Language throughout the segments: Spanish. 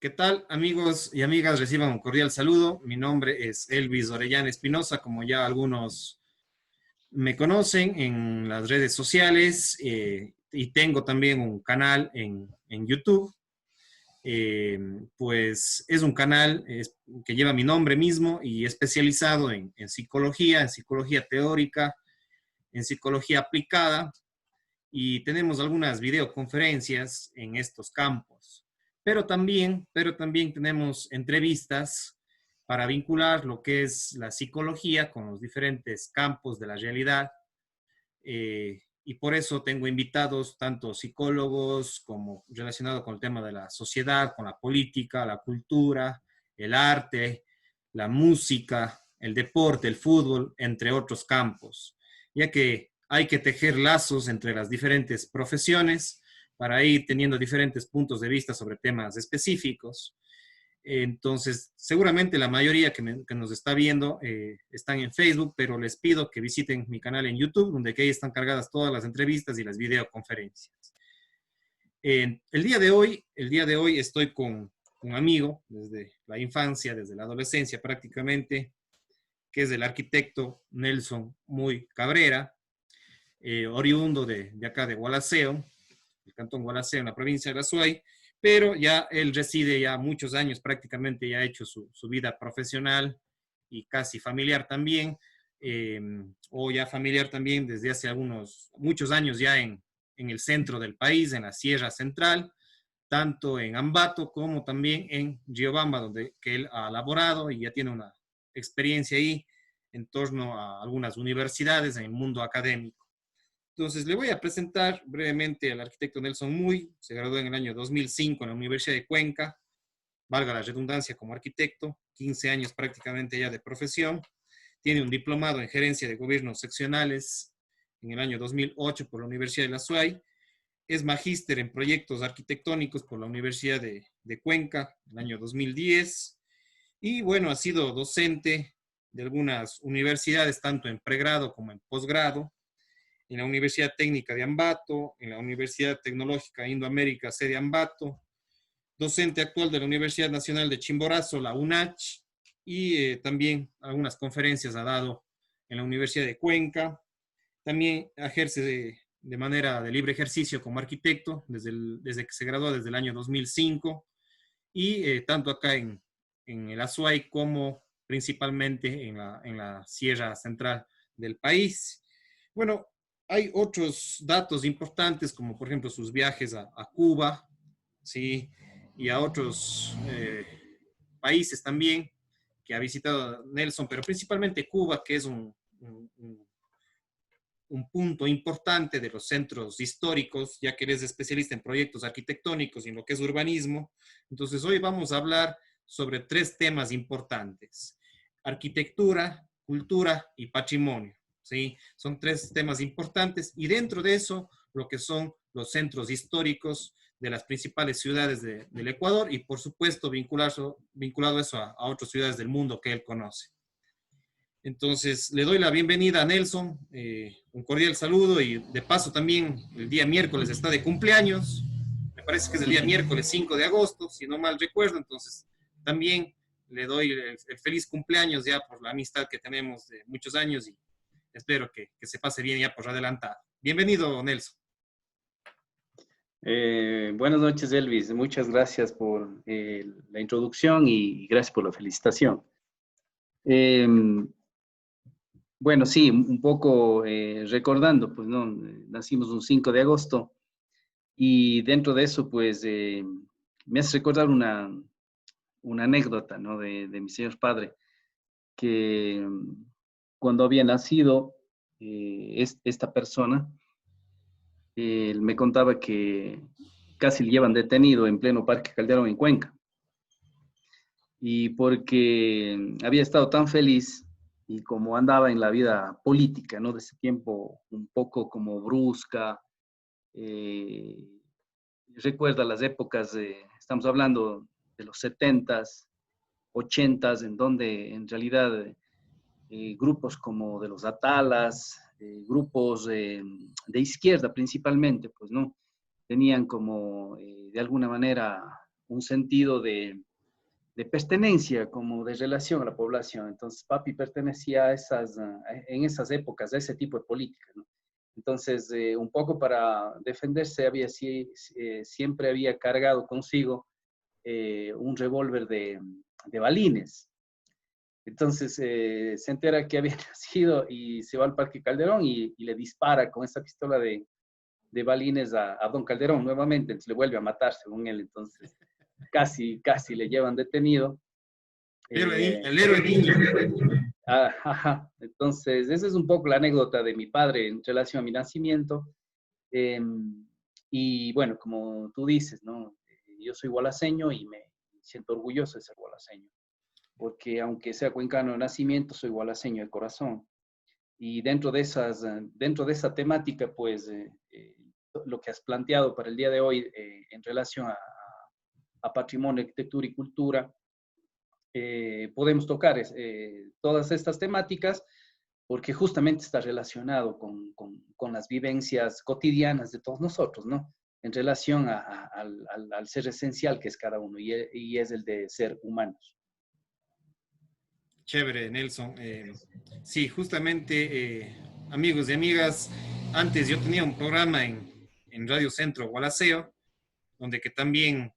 ¿Qué tal, amigos y amigas? Reciban un cordial saludo. Mi nombre es Elvis Orellana Espinosa, como ya algunos me conocen en las redes sociales, y tengo también un canal en YouTube. Eh, pues es un canal que lleva mi nombre mismo y especializado en psicología teórica, en psicología aplicada, y tenemos algunas videoconferencias en estos campos. Pero también tenemos entrevistas para vincular lo que es la psicología con los diferentes campos de la realidad. Y por eso tengo invitados tanto psicólogos como relacionados con el tema de la sociedad, con la política, la cultura, el arte, la música, el deporte, el fútbol, entre otros campos, ya que hay que tejer lazos entre las diferentes profesiones para ir teniendo diferentes puntos de vista sobre temas específicos. Entonces, seguramente la mayoría que nos está viendo están en Facebook, pero les pido que visiten mi canal en YouTube, donde aquí están cargadas todas las entrevistas y las videoconferencias. El día de hoy estoy con un amigo desde la infancia, desde la adolescencia prácticamente, que es el arquitecto Nelson Muy Cabrera, oriundo de acá de Gualaceo, el cantón Gualaceo, en la provincia de La Suay, pero ya él reside ya muchos años, prácticamente ya ha hecho su vida profesional y casi familiar también, eh, o ya familiar también desde hace muchos años ya en el centro del país, en la Sierra Central, tanto en Ambato como también en Riobamba, donde que él ha laborado y ya tiene una experiencia ahí en torno a algunas universidades en el mundo académico. Entonces, le voy a presentar brevemente al arquitecto Nelson Muy. Se graduó en el año 2005 en la Universidad de Cuenca, valga la redundancia, como arquitecto, 15 años prácticamente ya de profesión. Tiene un diplomado en gerencia de gobiernos seccionales en el año 2008 por la Universidad de La Suay. Es magíster en proyectos arquitectónicos por la Universidad de Cuenca en el año 2010. Y bueno, ha sido docente de algunas universidades, tanto en pregrado como en posgrado, en la Universidad Técnica de Ambato, en la Universidad Tecnológica Indoamérica, sede Ambato, docente actual de la Universidad Nacional de Chimborazo, la UNACH, y también algunas conferencias ha dado en la Universidad de Cuenca. También ejerce de manera de libre ejercicio como arquitecto desde que se graduó, desde el año 2005, y tanto acá en el Azuay como principalmente en la Sierra Central del país. Bueno, hay otros datos importantes, como por ejemplo sus viajes a Cuba, ¿sí? Y a otros países también que ha visitado Nelson, pero principalmente Cuba, que es un punto importante de los centros históricos, ya que eres especialista en proyectos arquitectónicos y en lo que es urbanismo. Entonces, hoy vamos a hablar sobre tres temas importantes: arquitectura, cultura y patrimonio. ¿Sí? Son tres temas importantes, y dentro de eso, lo que son los centros históricos de las principales ciudades del Ecuador, y por supuesto vinculado eso a otras ciudades del mundo que él conoce. Entonces, le doy la bienvenida a Nelson, un cordial saludo, y de paso también el día miércoles está de cumpleaños. Me parece que es el día miércoles 5 de agosto, si no mal recuerdo. Entonces, también le doy el feliz cumpleaños ya por la amistad que tenemos de muchos años, y espero que se pase bien ya por adelantado. Bienvenido, Nelson. Buenas noches, Elvis. Muchas gracias por la introducción y gracias por la felicitación. Eh, bueno, sí, un poco recordando, pues, ¿no? Nacimos un 5 de agosto y dentro de eso, pues, me hace recordar una anécdota, ¿no? De mi señor padre, que cuando había nacido esta persona, él me contaba que casi le llevan detenido en pleno Parque Calderón en Cuenca. Y porque había estado tan feliz y como andaba en la vida política, ¿no? De ese tiempo un poco como brusca. eh, Recuerda las épocas, estamos hablando de los 70s, 80s, en donde en realidad grupos como de los Atalas, grupos de izquierda principalmente, pues, ¿no? Tenían como, de alguna manera, un sentido de pertenencia, como de relación a la población. Entonces, papi pertenecía a en esas épocas, a ese tipo de política, ¿no? Entonces, un poco para defenderse, siempre había cargado consigo un revólver de balines. Entonces, se entera que había nacido y se va al Parque Calderón y le dispara con esa pistola de balines a don Calderón nuevamente. Entonces, le vuelve a matar, según él. Entonces, casi le llevan detenido. El héroe niño. Ajá. Entonces, esa es un poco la anécdota de mi padre en relación a mi nacimiento. Y bueno, como tú dices, ¿no? Yo soy gualaseño y me siento orgulloso de ser gualaseño, porque aunque sea cuencano de nacimiento, soy gualaseño de corazón. Y dentro de esa temática, pues, lo que has planteado para el día de hoy en relación a patrimonio, arquitectura y cultura, podemos tocar todas estas temáticas porque justamente está relacionado con las vivencias cotidianas de todos nosotros, ¿no? En relación al ser esencial que es cada uno y es el de ser humanos. Chévere, Nelson. Sí, justamente, amigos y amigas, antes yo tenía un programa en Radio Centro Gualaceo, donde que también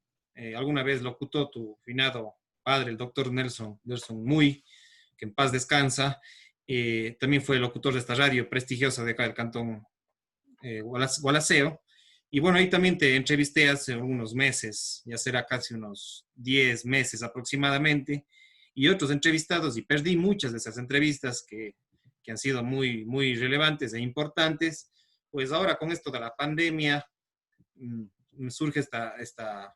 alguna vez locutó tu finado padre, el doctor Nelson Muy, que en paz descansa. También fue locutor de esta radio prestigiosa de acá del cantón Gualaceo. Y bueno, ahí también te entrevisté hace unos meses, ya será casi unos 10 meses aproximadamente, y otros entrevistados, y perdí muchas de esas entrevistas que han sido muy, muy relevantes e importantes. Pues ahora con esto de la pandemia, me surge esta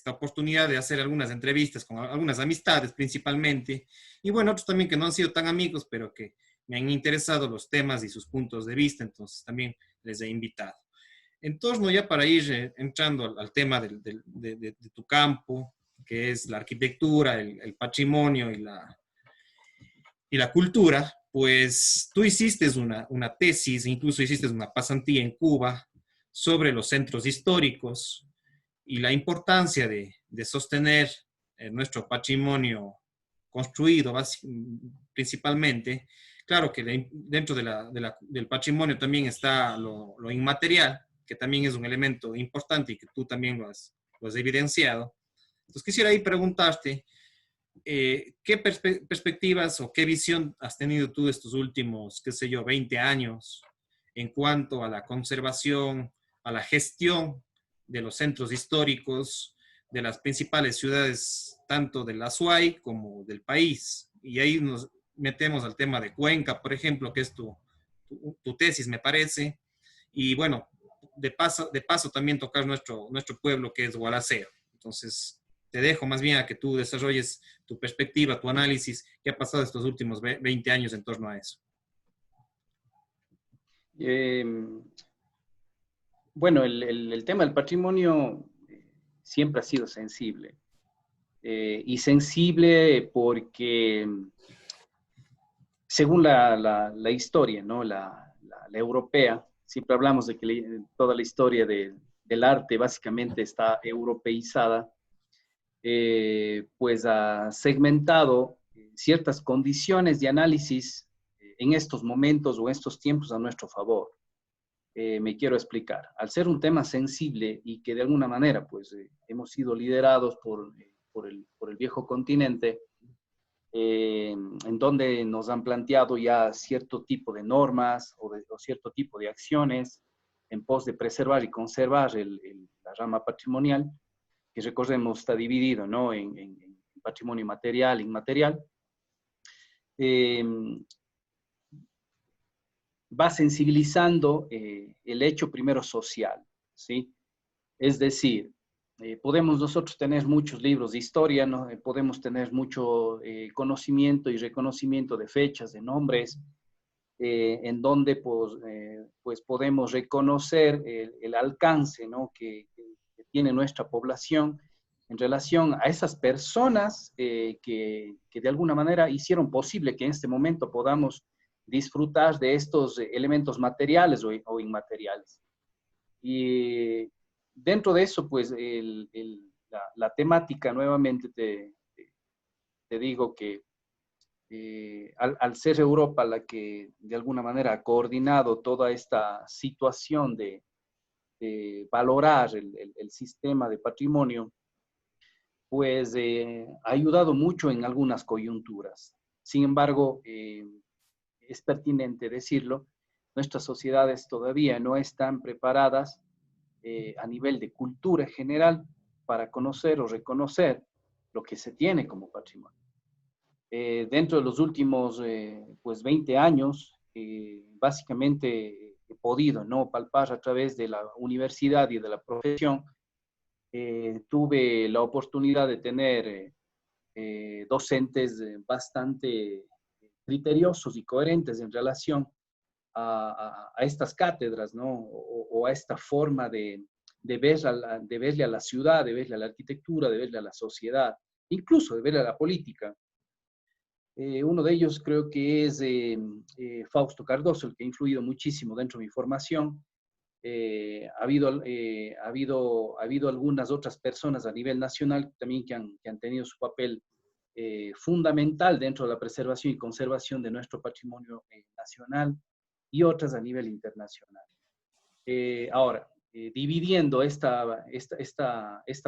oportunidad de hacer algunas entrevistas con algunas amistades principalmente, y bueno, otros también que no han sido tan amigos, pero que me han interesado los temas y sus puntos de vista, entonces también les he invitado. En torno ya para ir entrando al tema de tu campo, que es la arquitectura, el patrimonio y la cultura, pues tú hiciste una tesis, incluso hiciste una pasantía en Cuba sobre los centros históricos y la importancia de sostener nuestro patrimonio construido principalmente. Claro que dentro del patrimonio también está lo inmaterial, que también es un elemento importante y que tú también lo has evidenciado. Entonces quisiera ahí preguntarte, ¿qué perspectivas o qué visión has tenido tú de estos últimos, qué sé yo, 20 años en cuanto a la conservación, a la gestión de los centros históricos de las principales ciudades, tanto de la SUAY como del país? Y ahí nos metemos al tema de Cuenca, por ejemplo, que es tu tesis, me parece. Y bueno, de paso también tocar nuestro pueblo, que es Gualaceo. Entonces, te dejo más bien a que tú desarrolles tu perspectiva, tu análisis, qué ha pasado estos últimos 20 años en torno a eso. Bueno, el tema del patrimonio siempre ha sido sensible. Y sensible porque, según la historia, ¿no? La europea, siempre hablamos de que toda la historia del arte básicamente está europeizada, pues ha segmentado ciertas condiciones de análisis en estos momentos o en estos tiempos a nuestro favor. Me quiero explicar. Al ser un tema sensible y que de alguna manera pues, hemos sido liderados por el viejo continente, en donde nos han planteado ya cierto tipo de normas o cierto tipo de acciones en pos de preservar y conservar la rama patrimonial, que recordemos está dividido, ¿no? en patrimonio material e inmaterial. Va sensibilizando el hecho primero social, ¿sí? Es decir, podemos nosotros tener muchos libros de historia, ¿no? Podemos tener mucho conocimiento y reconocimiento de fechas, de nombres, en donde pues podemos reconocer el alcance, ¿no? que tiene nuestra población en relación a esas personas que de alguna manera hicieron posible que en este momento podamos disfrutar de estos elementos materiales o inmateriales. Y dentro de eso, pues la temática, nuevamente te digo que al ser Europa la que de alguna manera ha coordinado toda esta situación de valorar el sistema de patrimonio, pues ha ayudado mucho en algunas coyunturas. Sin embargo, es pertinente decirlo, nuestras sociedades todavía no están preparadas a nivel de cultura general para conocer o reconocer lo que se tiene como patrimonio. Dentro de los últimos pues 20 años, básicamente he podido, ¿no?, palpar a través de la universidad y de la profesión. Tuve la oportunidad de tener docentes bastante criteriosos y coherentes en relación a estas cátedras, ¿no? O a esta forma de verle a la ciudad, de verle a la arquitectura, de verle a la sociedad, incluso de verle a la política. Uno de ellos creo que es Fausto Cardoso, el que ha influido muchísimo dentro de mi formación. Ha habido algunas otras personas a nivel nacional también que han tenido su papel fundamental dentro de la preservación y conservación de nuestro patrimonio nacional, y otras a nivel internacional. Ahora, dividiendo esta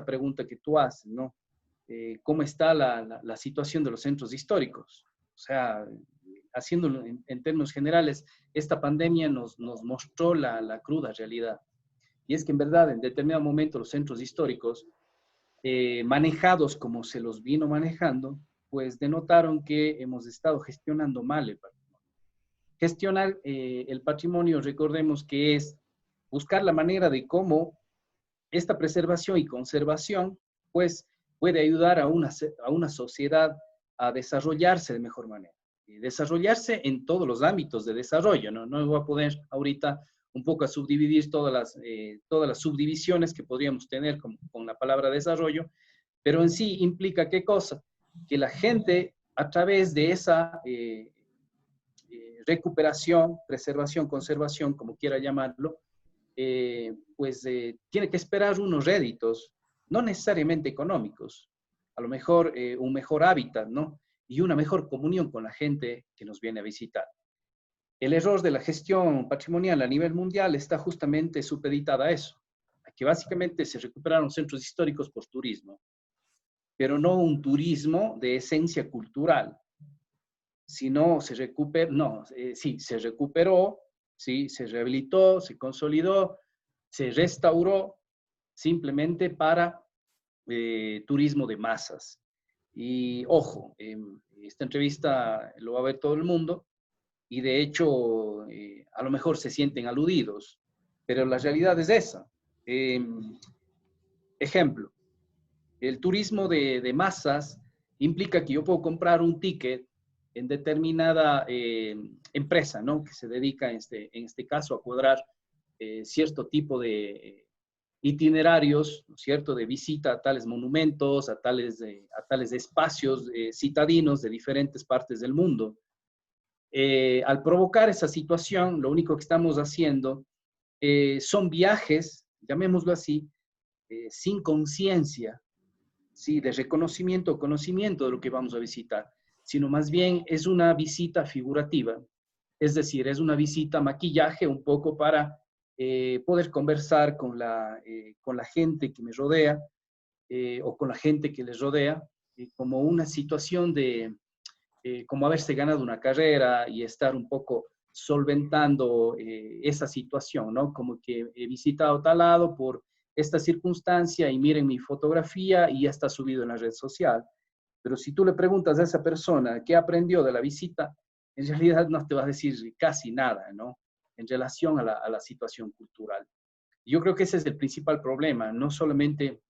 pregunta que tú haces, ¿no? ¿Cómo está la situación de los centros históricos? O sea, haciéndolo en términos generales, esta pandemia nos mostró la cruda realidad. Y es que en verdad, en determinado momento, los centros históricos, manejados como se los vino manejando, pues denotaron que hemos estado gestionando mal el patrimonio. Gestionar el patrimonio, recordemos que es buscar la manera de cómo esta preservación y conservación, pues, puede ayudar a una sociedad a desarrollarse de mejor manera. Y desarrollarse en todos los ámbitos de desarrollo, ¿no? No voy a poder ahorita un poco a subdividir todas las subdivisiones que podríamos tener con la palabra desarrollo, pero en sí implica ¿qué cosa? Que la gente, a través de esa recuperación, preservación, conservación, como quiera llamarlo, pues tiene que esperar unos réditos, no necesariamente económicos, a lo mejor un mejor hábitat, ¿no? Y una mejor comunión con la gente que nos viene a visitar. El error de la gestión patrimonial a nivel mundial está justamente supeditada a eso, a que básicamente se recuperaron centros históricos por turismo, pero no un turismo de esencia cultural, sino se recuperó, sí, se recuperó, sí, se rehabilitó, se consolidó, se restauró simplemente para turismo de masas. Y ojo, esta entrevista lo va a ver todo el mundo y de hecho a lo mejor se sienten aludidos, pero la realidad es esa. Ejemplo, el turismo de masas implica que yo puedo comprar un ticket en determinada empresa, ¿no?, que se dedica en este caso a cuadrar cierto tipo de itinerarios, ¿no es cierto?, de visita a tales monumentos, a tales espacios citadinos de diferentes partes del mundo. Al provocar esa situación, lo único que estamos haciendo son viajes, llamémoslo así, sin conciencia, ¿sí?, de reconocimiento o conocimiento de lo que vamos a visitar, sino más bien es una visita figurativa, es decir, es una visita maquillaje un poco para poder conversar con la gente que me rodea o con la gente que les rodea, como una situación de como haberse ganado una carrera y estar un poco solventando esa situación, ¿no? Como que he visitado tal lado por esta circunstancia y miren mi fotografía y ya está subido en la red social. Pero si tú le preguntas a esa persona qué aprendió de la visita, en realidad no te va a decir casi nada, ¿no?, en relación a la situación cultural. Yo creo que ese es el principal problema, no solamente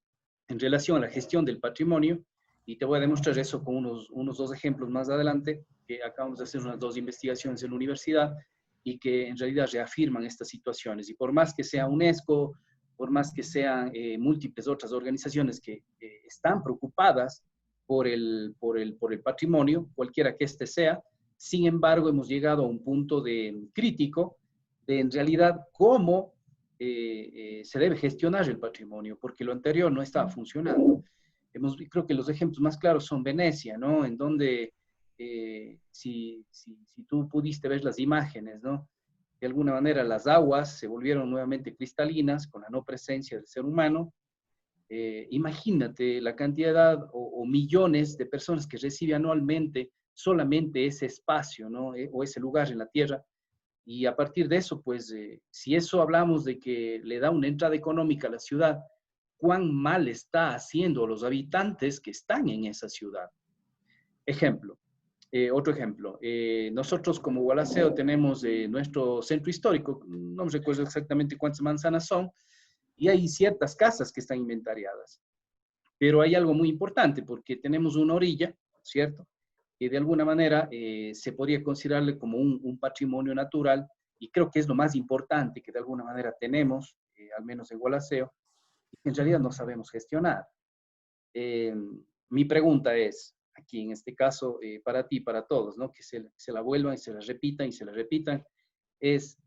en relación a la gestión del patrimonio, y te voy a demostrar eso con unos dos ejemplos más adelante, que acabamos de hacer unas dos investigaciones en la universidad y que en realidad reafirman estas situaciones. Y por más que sea UNESCO, por más que sean múltiples otras organizaciones que están preocupadas por el patrimonio, cualquiera que este sea, sin embargo hemos llegado a un punto crítico de en realidad cómo se debe gestionar el patrimonio, porque lo anterior no estaba funcionando. Creo que los ejemplos más claros son Venecia, ¿no? En donde, si tú pudiste ver las imágenes, ¿no? De alguna manera las aguas se volvieron nuevamente cristalinas con la no presencia del ser humano. Imagínate la cantidad o millones de personas que recibe anualmente solamente ese espacio, ¿no? O ese lugar en la tierra. Y a partir de eso, pues, si eso hablamos de que le da una entrada económica a la ciudad, ¿cuán mal está haciendo a los habitantes que están en esa ciudad? Ejemplo, otro ejemplo. Nosotros como Gualaceo tenemos nuestro centro histórico, no me recuerdo exactamente cuántas manzanas son, y hay ciertas casas que están inventariadas. Pero hay algo muy importante, porque tenemos una orilla, ¿cierto? Que de alguna manera se podría considerarle como un patrimonio natural, y creo que es lo más importante que de alguna manera tenemos, al menos en Gualaceo, y que en realidad no sabemos gestionar. Mi pregunta es, aquí en este caso, para ti, para todos, ¿no? Que se la vuelvan y se la repitan y se la repitan, es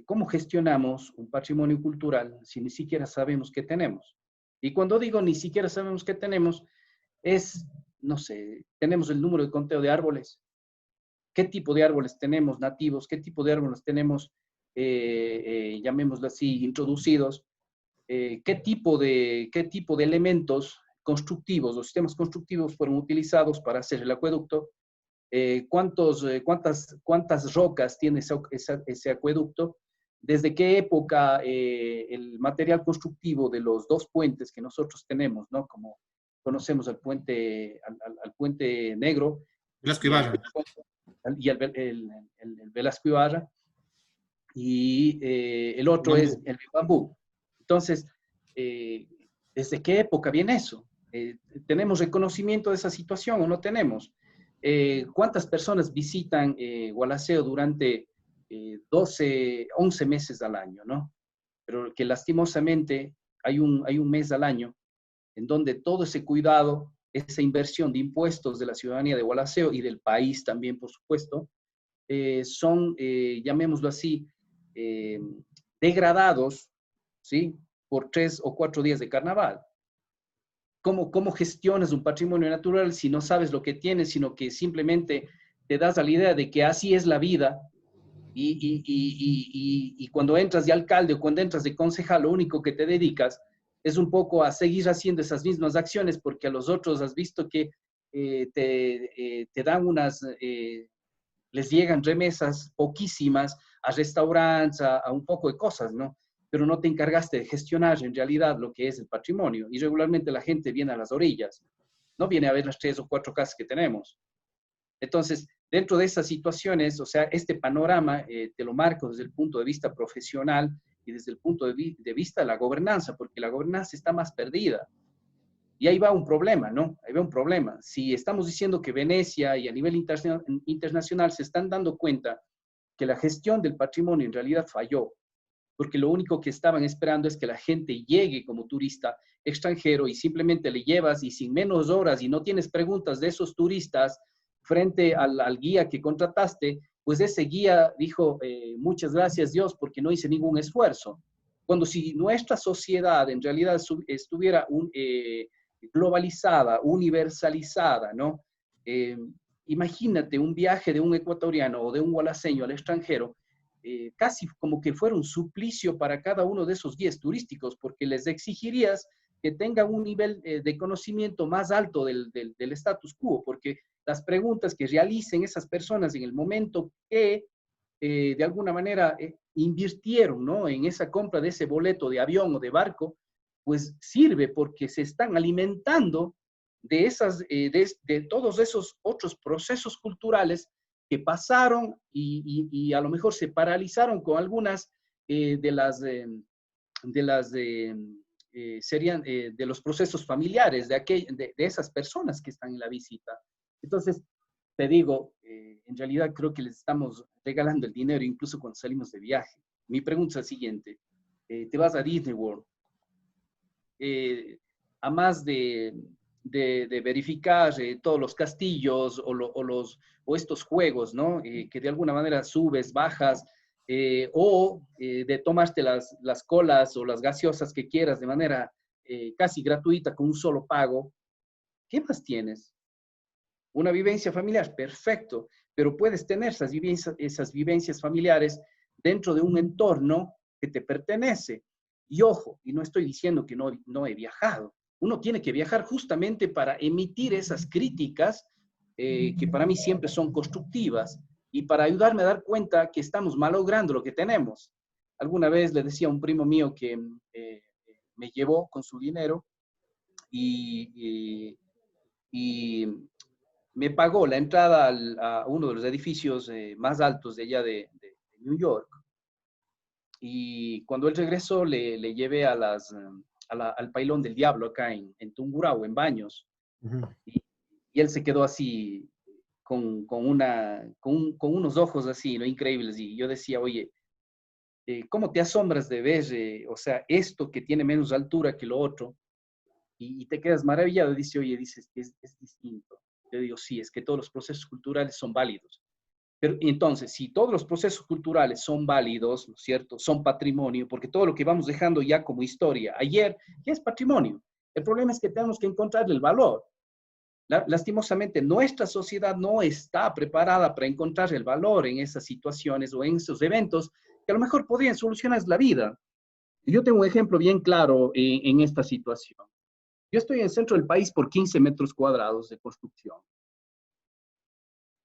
cómo gestionamos un patrimonio cultural si ni siquiera sabemos qué tenemos. Y cuando digo ni siquiera sabemos qué tenemos, es, no sé, tenemos el número de conteo de árboles, qué tipo de árboles tenemos nativos, qué tipo de árboles tenemos, llamémoslo así, introducidos, qué tipo de elementos constructivos o sistemas constructivos fueron utilizados para hacer el acueducto, cuántas rocas tiene ese acueducto, desde qué época el material constructivo de los dos puentes que nosotros tenemos, ¿no? Como conocemos al puente Negro Velasco y Ibarra. el Velasco Ibarra, y el otro Bambú. es el bambú. Entonces, ¿desde qué época viene eso? ¿Tenemos reconocimiento de esa situación o no tenemos? ¿Cuántas personas visitan Gualaceo durante 11 meses al año, ¿no? Pero que lastimosamente hay un mes al año en donde todo ese cuidado, esa inversión de impuestos de la ciudadanía de Gualaceo y del país también, por supuesto, son, llamémoslo así, degradados, ¿sí? Por 3 o 4 días de carnaval. ¿Cómo gestionas un patrimonio natural si no sabes lo que tienes, sino que simplemente te das a la idea de que así es la vida y cuando entras de alcalde o cuando entras de concejal, lo único que te dedicas es un poco a seguir haciendo esas mismas acciones porque a los otros has visto que te dan les llegan remesas poquísimas a restaurantes, a un poco de cosas, ¿no? Pero no te encargaste de gestionar en realidad lo que es el patrimonio. Y regularmente la gente viene a las orillas, no viene a ver las 3 o 4 casas que tenemos. Entonces, dentro de esas situaciones, o sea, este panorama te lo marco desde el punto de vista profesional y desde el punto de vista de la gobernanza, porque la gobernanza está más perdida. Y ahí va un problema, ¿no? Ahí va un problema. Si estamos diciendo que Venecia y a nivel internacional se están dando cuenta que la gestión del patrimonio en realidad falló, porque lo único que estaban esperando es que la gente llegue como turista extranjero y simplemente le llevas y sin menos horas y no tienes preguntas de esos turistas frente al guía que contrataste, pues ese guía dijo, muchas gracias Dios porque no hice ningún esfuerzo. Cuando si nuestra sociedad en realidad estuviera globalizada, universalizada, ¿no? Imagínate un viaje de un ecuatoriano o de un gualaceño al extranjero, casi como que fuera un suplicio para cada uno de esos guías turísticos, porque les exigirías que tengan un nivel de conocimiento más alto del status quo, porque las preguntas que realicen esas personas en el momento que de alguna manera invirtieron, ¿no? En esa compra de ese boleto de avión o de barco, pues sirve porque se están alimentando de todos esos otros procesos culturales que pasaron y a lo mejor se paralizaron con algunas serían de los procesos familiares de esas personas que están en la visita. Entonces, te digo, en realidad creo que les estamos regalando el dinero incluso cuando salimos de viaje. Mi pregunta es la siguiente. Te vas a Disney World. A más de verificar todos los castillos o estos juegos, ¿no? Que de alguna manera subes, bajas, de tomarte las colas o las gaseosas que quieras de manera casi gratuita con un solo pago, ¿qué más tienes? Una vivencia familiar, perfecto, pero puedes tener esas vivencias familiares dentro de un entorno que te pertenece. Y ojo, y no estoy diciendo que no he viajado, uno tiene que viajar justamente para emitir esas críticas que para mí siempre son constructivas y para ayudarme a dar cuenta que estamos malogrando lo que tenemos. Alguna vez le decía a un primo mío que me llevó con su dinero y me pagó la entrada a uno de los edificios más altos de allá de New York. Y cuando él regresó, le llevé al Pailón del Diablo acá en Tungurahua, en Baños. Ujú. Y él se quedó así con unos ojos así, ¿no? Increíbles. Y yo decía, oye, ¿cómo te asombras de ver, o sea, esto que tiene menos altura que lo otro? Y te quedas maravillado. Dice, oye, dices, es distinto. Yo digo, sí, es que todos los procesos culturales son válidos. Pero entonces, si todos los procesos culturales son válidos, ¿no es cierto? Son patrimonio, porque todo lo que vamos dejando ya como historia ayer ya es patrimonio. El problema es que tenemos que encontrarle el valor. Lastimosamente, nuestra sociedad no está preparada para encontrar el valor en esas situaciones o en esos eventos que a lo mejor podrían solucionar la vida. Yo tengo un ejemplo bien claro en esta situación. Yo estoy en el centro del país por 15 metros cuadrados de construcción.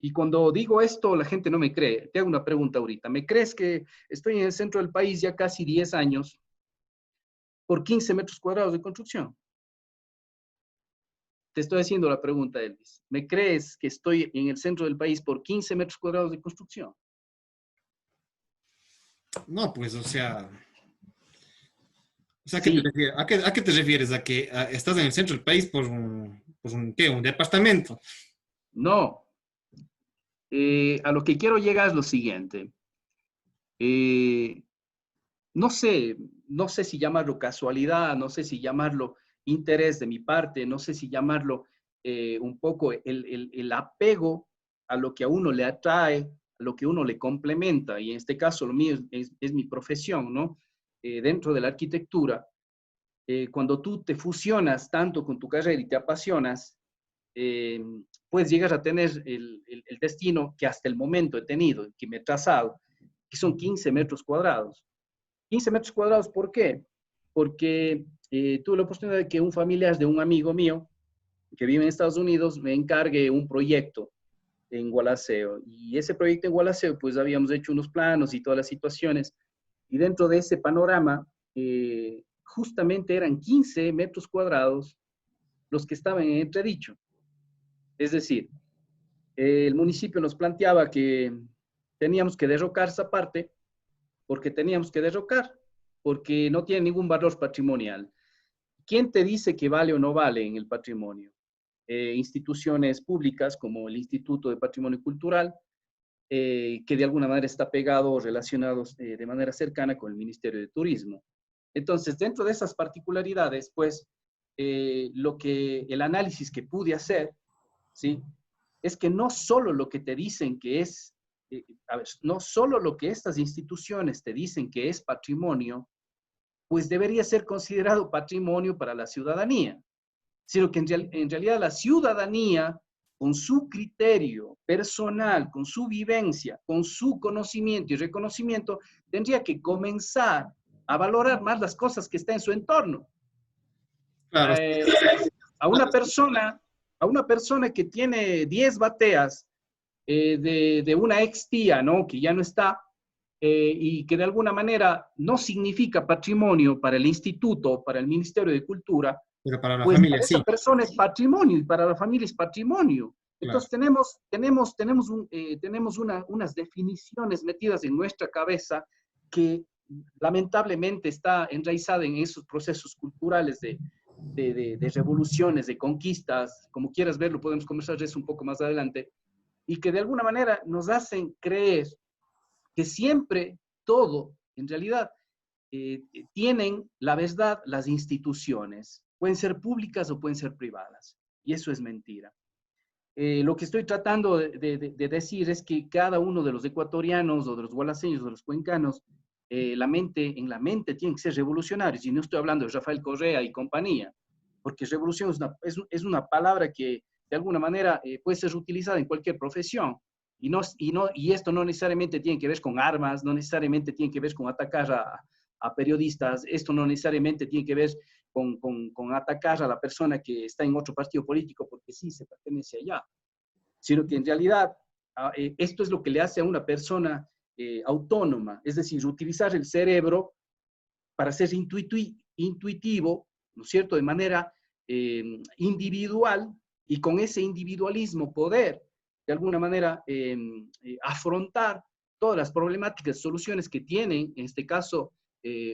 Y cuando digo esto, la gente no me cree. Te hago una pregunta ahorita. ¿Me crees que estoy en el centro del país ya casi 10 años por 15 metros cuadrados de construcción? Te estoy haciendo la pregunta, Elvis. ¿Me crees que estoy en el centro del país por 15 metros cuadrados de construcción? No, pues, ¿a qué te Sí, refieres? ¿A qué te refieres? ¿A que estás en el centro del país por ¿qué? Un departamento? no. A lo que quiero llegar es lo siguiente. Eh, no sé, no sé si llamarlo casualidad, no sé si llamarlo interés de mi parte, no sé si llamarlo un poco el apego a lo que a uno le atrae, a lo que uno le complementa, y en este caso lo mío es mi profesión, ¿no? Dentro de la arquitectura, cuando tú te fusionas tanto con tu carrera y te apasionas, eh, pues llegas a tener el destino que hasta el momento he tenido, que me he trazado, que son 15 metros cuadrados. 15 metros cuadrados, ¿por qué? Porque tuve la oportunidad de que un familiar de un amigo mío que vive en Estados Unidos me encargue un proyecto en Gualaceo. Y ese proyecto en Gualaceo, pues habíamos hecho unos planos y todas las situaciones. Y dentro de ese panorama, justamente eran 15 metros cuadrados los que estaban en entredicho. Es decir, el municipio nos planteaba que teníamos que derrocar esa parte porque teníamos que derrocar, porque no tiene ningún valor patrimonial. ¿Quién te dice que vale o no vale en el patrimonio? Instituciones públicas como el Instituto de Patrimonio Cultural, que de alguna manera está pegado o relacionado de manera cercana con el Ministerio de Turismo. Entonces, dentro de esas particularidades, pues, el análisis que pude hacer, ¿sí? Es que no solo lo que te dicen que es, a ver, no solo lo que estas instituciones te dicen que es patrimonio, pues debería ser considerado patrimonio para la ciudadanía, sino que en realidad la ciudadanía, con su criterio personal, con su vivencia, con su conocimiento y reconocimiento, tendría que comenzar a valorar más las cosas que están en su entorno. Claro, Eh, a una persona, a una persona que tiene 10 bateas de una ex tía, ¿no? Que ya no está, y que de alguna manera no significa patrimonio para el instituto, para el Ministerio de Cultura, pero para la pues familia para esa sí, persona es patrimonio y para la familia es patrimonio. claro. Entonces tenemos unas definiciones metidas en nuestra cabeza que lamentablemente está enraizada en esos procesos culturales de revoluciones, de conquistas, como quieras verlo, podemos conversar de eso un poco más adelante, y que de alguna manera nos hacen creer que siempre todo, en realidad, tienen la verdad las instituciones. Pueden ser públicas o pueden ser privadas. Y eso es mentira. Lo que estoy tratando de decir es que cada uno de los ecuatorianos o de los gualaseños o de los cuencanos, en la mente tienen que ser revolucionarios. Y no estoy hablando de Rafael Correa y compañía, porque revolución es una palabra que de alguna manera puede ser utilizada en cualquier profesión. Y esto no necesariamente tiene que ver con armas, no necesariamente tiene que ver con atacar a periodistas, esto no necesariamente tiene que ver con atacar a la persona que está en otro partido político porque sí se pertenece allá, sino que en realidad esto es lo que le hace a una persona autónoma, es decir, utilizar el cerebro para ser intuitivo, ¿no es cierto?, de manera individual, y con ese individualismo poder, de alguna manera, afrontar todas las problemáticas, soluciones que tiene, en este caso,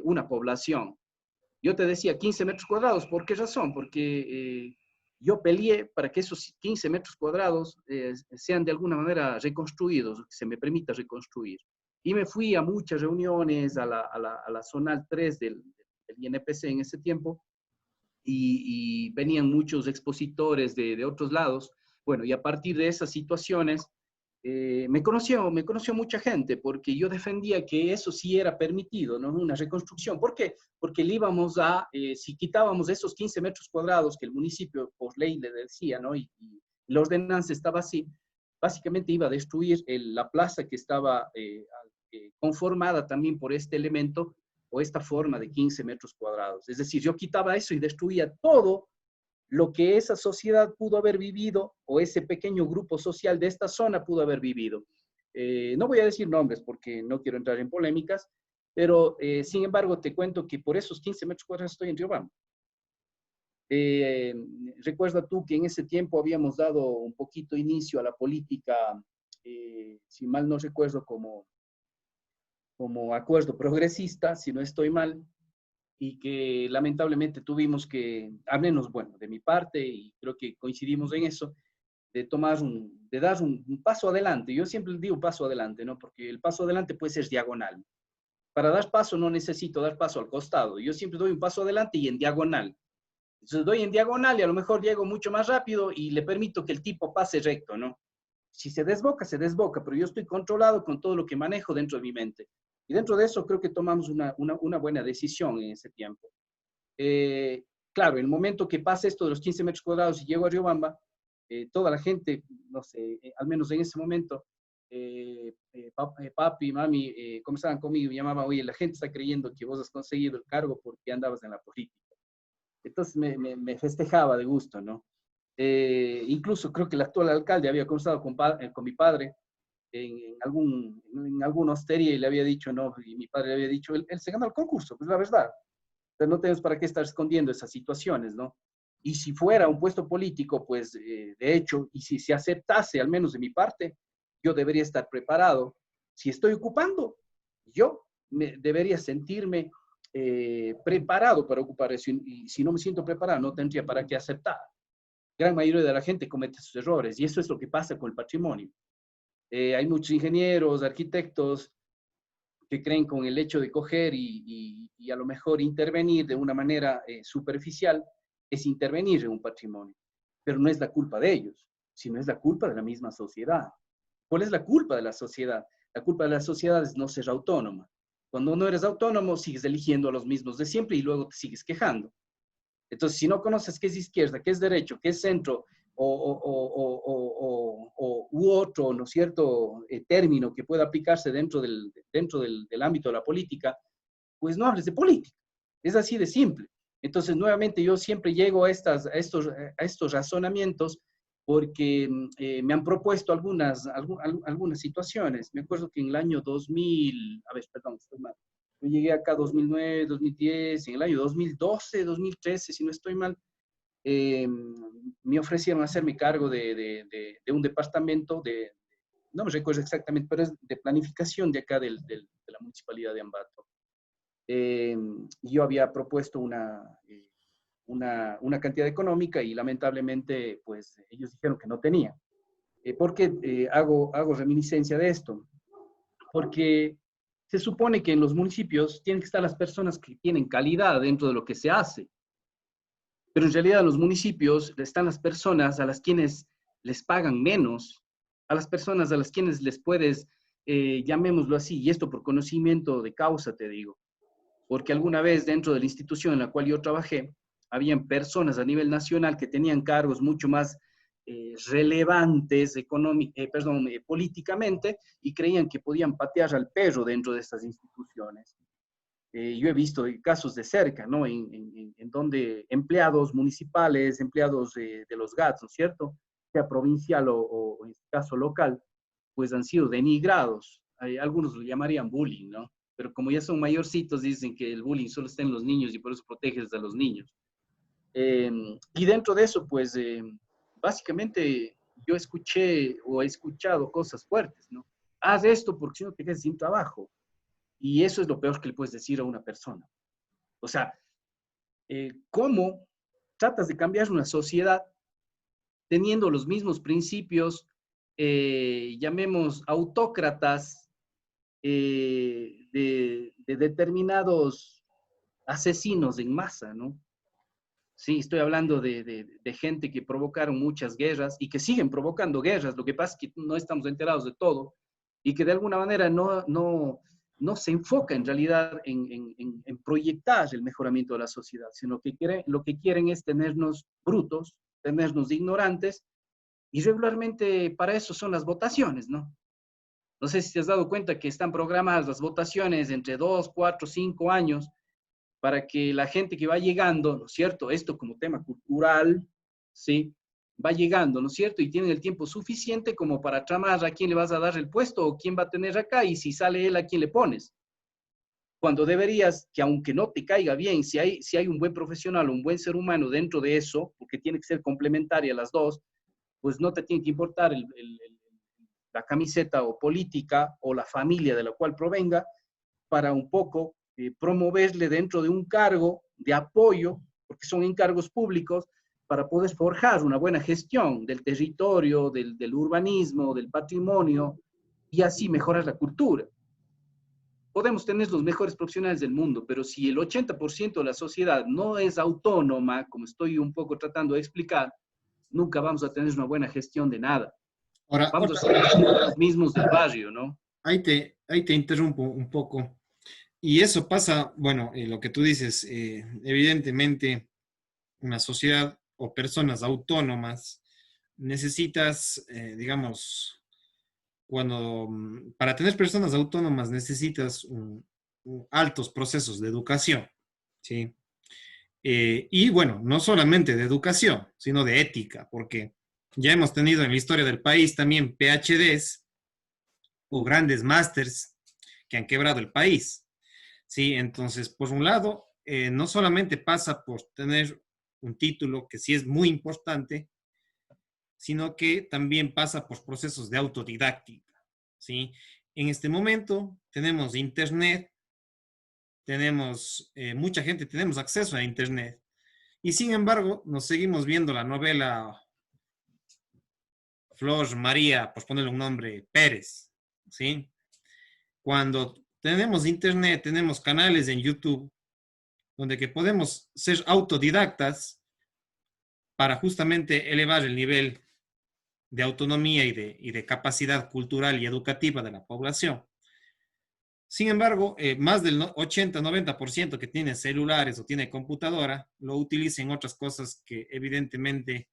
una población. Yo te decía 15 metros cuadrados, ¿por qué razón? Porque yo peleé para que esos 15 metros cuadrados sean de alguna manera reconstruidos, que se me permita reconstruir. Y me fui a muchas reuniones, a la zonal 3 del INPC en ese tiempo, y venían muchos expositores de otros lados. Bueno, y a partir de esas situaciones, me conoció mucha gente, porque yo defendía que eso sí era permitido, ¿no? Una reconstrucción. ¿Por qué? Porque le íbamos si quitábamos esos 15 metros cuadrados que el municipio por ley le decía, ¿no? Y la ordenanza estaba así, básicamente iba a destruir la plaza que estaba conformada también por este elemento o esta forma de 15 metros cuadrados. Es decir, yo quitaba eso y destruía todo lo que esa sociedad pudo haber vivido o ese pequeño grupo social de esta zona pudo haber vivido. No voy a decir nombres porque no quiero entrar en polémicas, pero sin embargo te cuento que por esos 15 metros cuadrados estoy en Riobamba. Recuerda tú que en ese tiempo habíamos dado un poquito inicio a la política, si mal no recuerdo, como acuerdo progresista, si no estoy mal, y que lamentablemente tuvimos que, al menos, bueno, de mi parte, y creo que coincidimos en eso, de dar un paso adelante. Yo siempre digo paso adelante, ¿no? Porque el paso adelante puede ser diagonal. Para dar paso no necesito dar paso al costado. Yo siempre doy un paso adelante y en diagonal. Entonces doy en diagonal y a lo mejor llego mucho más rápido y le permito que el tipo pase recto, ¿no? Si se desboca, pero yo estoy controlado con todo lo que manejo dentro de mi mente. Y dentro de eso creo que tomamos una buena decisión en ese tiempo. Claro, en el momento que pasa esto de los 15 metros cuadrados y llego a Riobamba, toda la gente, no sé, al menos en ese momento, papi, mami, comenzaban conmigo y llamaban, oye, la gente está creyendo que vos has conseguido el cargo porque andabas en la política. Entonces me festejaba de gusto, ¿no? Incluso creo que el actual alcalde había conversado con mi padre en alguna hostería y le había dicho, no, y mi padre le había dicho, él se ganó el concurso, pues la verdad. Entonces no tenemos para qué estar escondiendo esas situaciones, ¿no? Y si fuera un puesto político, pues de hecho, y si se aceptase, al menos de mi parte, yo debería estar preparado. Si estoy ocupando, yo debería sentirme preparado para ocupar eso. Y si no me siento preparado, no tendría para qué aceptar. Gran mayoría de la gente comete sus errores y eso es lo que pasa con el patrimonio. Hay muchos ingenieros, arquitectos que creen con el hecho de coger y a lo mejor intervenir de una manera superficial es intervenir en un patrimonio, pero no es la culpa de ellos, sino es la culpa de la misma sociedad. ¿Cuál es la culpa de la sociedad? La culpa de la sociedad es no ser autónoma. Cuando no eres autónomo, sigues eligiendo a los mismos de siempre y luego te sigues quejando. Entonces, si no conoces qué es izquierda, qué es derecho, qué es centro, u otro, ¿no es cierto?, término que pueda aplicarse dentro del ámbito de la política, pues no hables de política. Es así de simple. Entonces, nuevamente, yo siempre llego a estos razonamientos porque me han propuesto algunas situaciones. Me acuerdo que en el año 2000, estoy mal. Yo llegué acá 2009, 2010, en el año 2012, 2013, si no estoy mal, me ofrecieron hacerme cargo de un departamento no me recuerdo exactamente, pero es de planificación de acá de la municipalidad de Ambato. Yo había propuesto una cantidad económica y lamentablemente pues ellos dijeron que no tenía. ¿Por qué hago reminiscencia de esto? Porque se supone que en los municipios tienen que estar las personas que tienen calidad dentro de lo que se hace. Pero en realidad en los municipios están las personas a las quienes les pagan menos a las personas a las quienes les puedes, llamémoslo así, y esto por conocimiento de causa te digo, porque alguna vez dentro de la institución en la cual yo trabajé, habían personas a nivel nacional que tenían cargos mucho más relevantes políticamente y creían que podían patear al perro dentro de estas instituciones. Yo he visto casos de cerca, ¿no? En donde empleados municipales, empleados de los GATS, ¿no es cierto? Sea provincial o en este caso local, pues han sido denigrados. Algunos lo llamarían bullying, ¿no? Pero como ya son mayorcitos, dicen que el bullying solo está en los niños y por eso proteges a los niños. Y dentro de eso, pues, básicamente yo escuché o he escuchado cosas fuertes, ¿no? Haz esto porque si no te quedas sin trabajo. Y eso es lo peor que le puedes decir a una persona. O sea, ¿cómo tratas de cambiar una sociedad teniendo los mismos principios, llamemos autócratas, de determinados asesinos en masa, ¿no? Sí, estoy hablando de gente que provocaron muchas guerras y que siguen provocando guerras. Lo que pasa es que no estamos enterados de todo y que de alguna manera no se enfoca en realidad en proyectar el mejoramiento de la sociedad, sino que lo que quieren es tenernos brutos, tenernos ignorantes, y regularmente para eso son las votaciones, ¿no? No sé si te has dado cuenta que están programadas las votaciones entre 2, 4, 5 años para que la gente que va llegando, ¿no es cierto? Esto como tema cultural, ¿sí? Va llegando, ¿no es cierto? Y tienen el tiempo suficiente como para tramar a quién le vas a dar el puesto o quién va a tener acá, y si sale él, a quién le pones. Cuando deberías, que aunque no te caiga bien, si hay un buen profesional o un buen ser humano dentro de eso, porque tiene que ser complementaria las dos, pues no te tiene que importar la camiseta o política o la familia de la cual provenga, para un poco promoverle dentro de un cargo de apoyo, porque son encargos públicos, para poder forjar una buena gestión del territorio, del urbanismo, del patrimonio, y así mejorar la cultura. Podemos tener los mejores profesionales del mundo, pero si el 80% de la sociedad no es autónoma, como estoy un poco tratando de explicar, nunca vamos a tener una buena gestión de nada. Ahora, Vamos a ser los mismos del barrio, ¿no? ahí te interrumpo un poco. Y eso pasa, bueno, lo que tú dices, evidentemente, una sociedad o personas autónomas, necesitas, digamos, para tener personas autónomas necesitas altos procesos de educación, ¿sí? Y bueno, no solamente de educación, sino de ética, porque ya hemos tenido en la historia del país también PhDs o grandes másters que han quebrado el país. Sí, entonces, por un lado, no solamente pasa por tener un título, que sí es muy importante, sino que también pasa por procesos de autodidáctica, ¿sí? En este momento tenemos Internet, tenemos mucha gente, tenemos acceso a Internet, y sin embargo, nos seguimos viendo la novela Flor María, por ponerle un nombre, Pérez, ¿sí? Cuando tenemos Internet, tenemos canales en YouTube, donde que podemos ser autodidactas para justamente elevar el nivel de autonomía y de capacidad cultural y educativa de la población. Sin embargo, más del 80-90% que tiene celulares o tiene computadora lo utiliza en otras cosas que evidentemente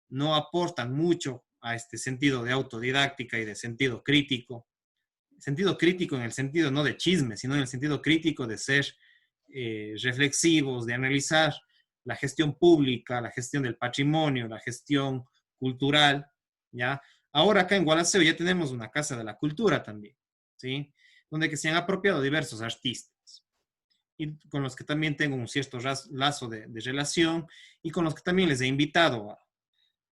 no aportan mucho a este sentido de autodidáctica y de sentido crítico. Sentido crítico en el sentido no de chisme, sino en el sentido crítico de ser reflexivos, de analizar la gestión pública, la gestión del patrimonio, la gestión cultural, ¿ya? Ahora acá en Gualaceo ya tenemos una Casa de la Cultura también, ¿sí? Donde que se han apropiado diversos artistas y con los que también tengo un cierto lazo de relación y con los que también les he invitado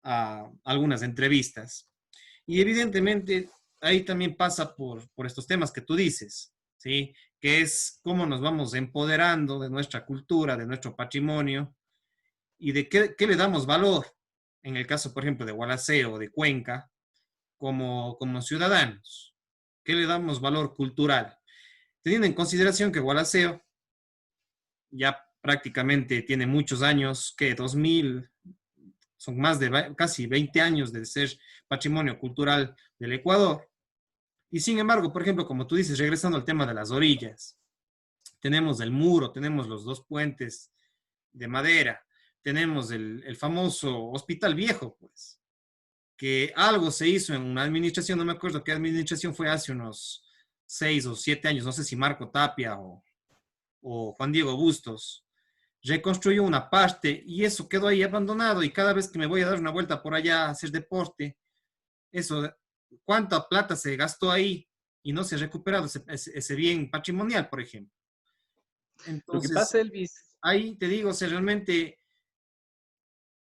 a algunas entrevistas. Y evidentemente ahí también pasa por estos temas que tú dices, ¿sí? Que es cómo nos vamos empoderando de nuestra cultura, de nuestro patrimonio y de qué le damos valor, en el caso, por ejemplo, de Gualaceo o de Cuenca, como ciudadanos. ¿Qué le damos valor cultural? Teniendo en consideración que Gualaceo ya prácticamente tiene muchos años, que 2000, son más de casi 20 años de ser patrimonio cultural del Ecuador. Y sin embargo, por ejemplo, como tú dices, regresando al tema de las orillas, tenemos el muro, tenemos los dos puentes de madera, tenemos el famoso Hospital Viejo, pues, que algo se hizo en una administración, no me acuerdo qué administración fue hace unos 6 o 7 años, no sé si Marco Tapia o Juan Diego Bustos, reconstruyó una parte y eso quedó ahí abandonado y cada vez que me voy a dar una vuelta por allá a hacer deporte, eso, cuánta plata se gastó ahí y no se ha recuperado ese bien patrimonial, por ejemplo. Lo que Entonces, pasa, Elvis, ahí te digo, o sea, realmente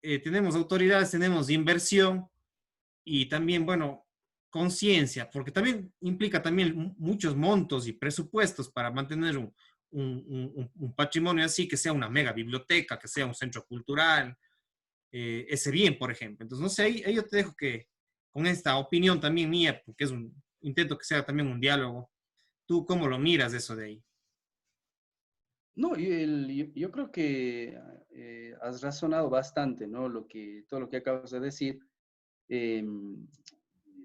tenemos autoridades, tenemos inversión y también, bueno, conciencia, porque también implica también muchos montos y presupuestos para mantener un patrimonio así, que sea una mega biblioteca, que sea un centro cultural, ese bien, por ejemplo. Entonces, no sé, ahí yo te dejo que con esta opinión también mía, porque es un intento que sea también un diálogo, ¿tú cómo lo miras eso de ahí? no, yo creo que has razonado bastante, ¿no? Todo lo que acabas de decir.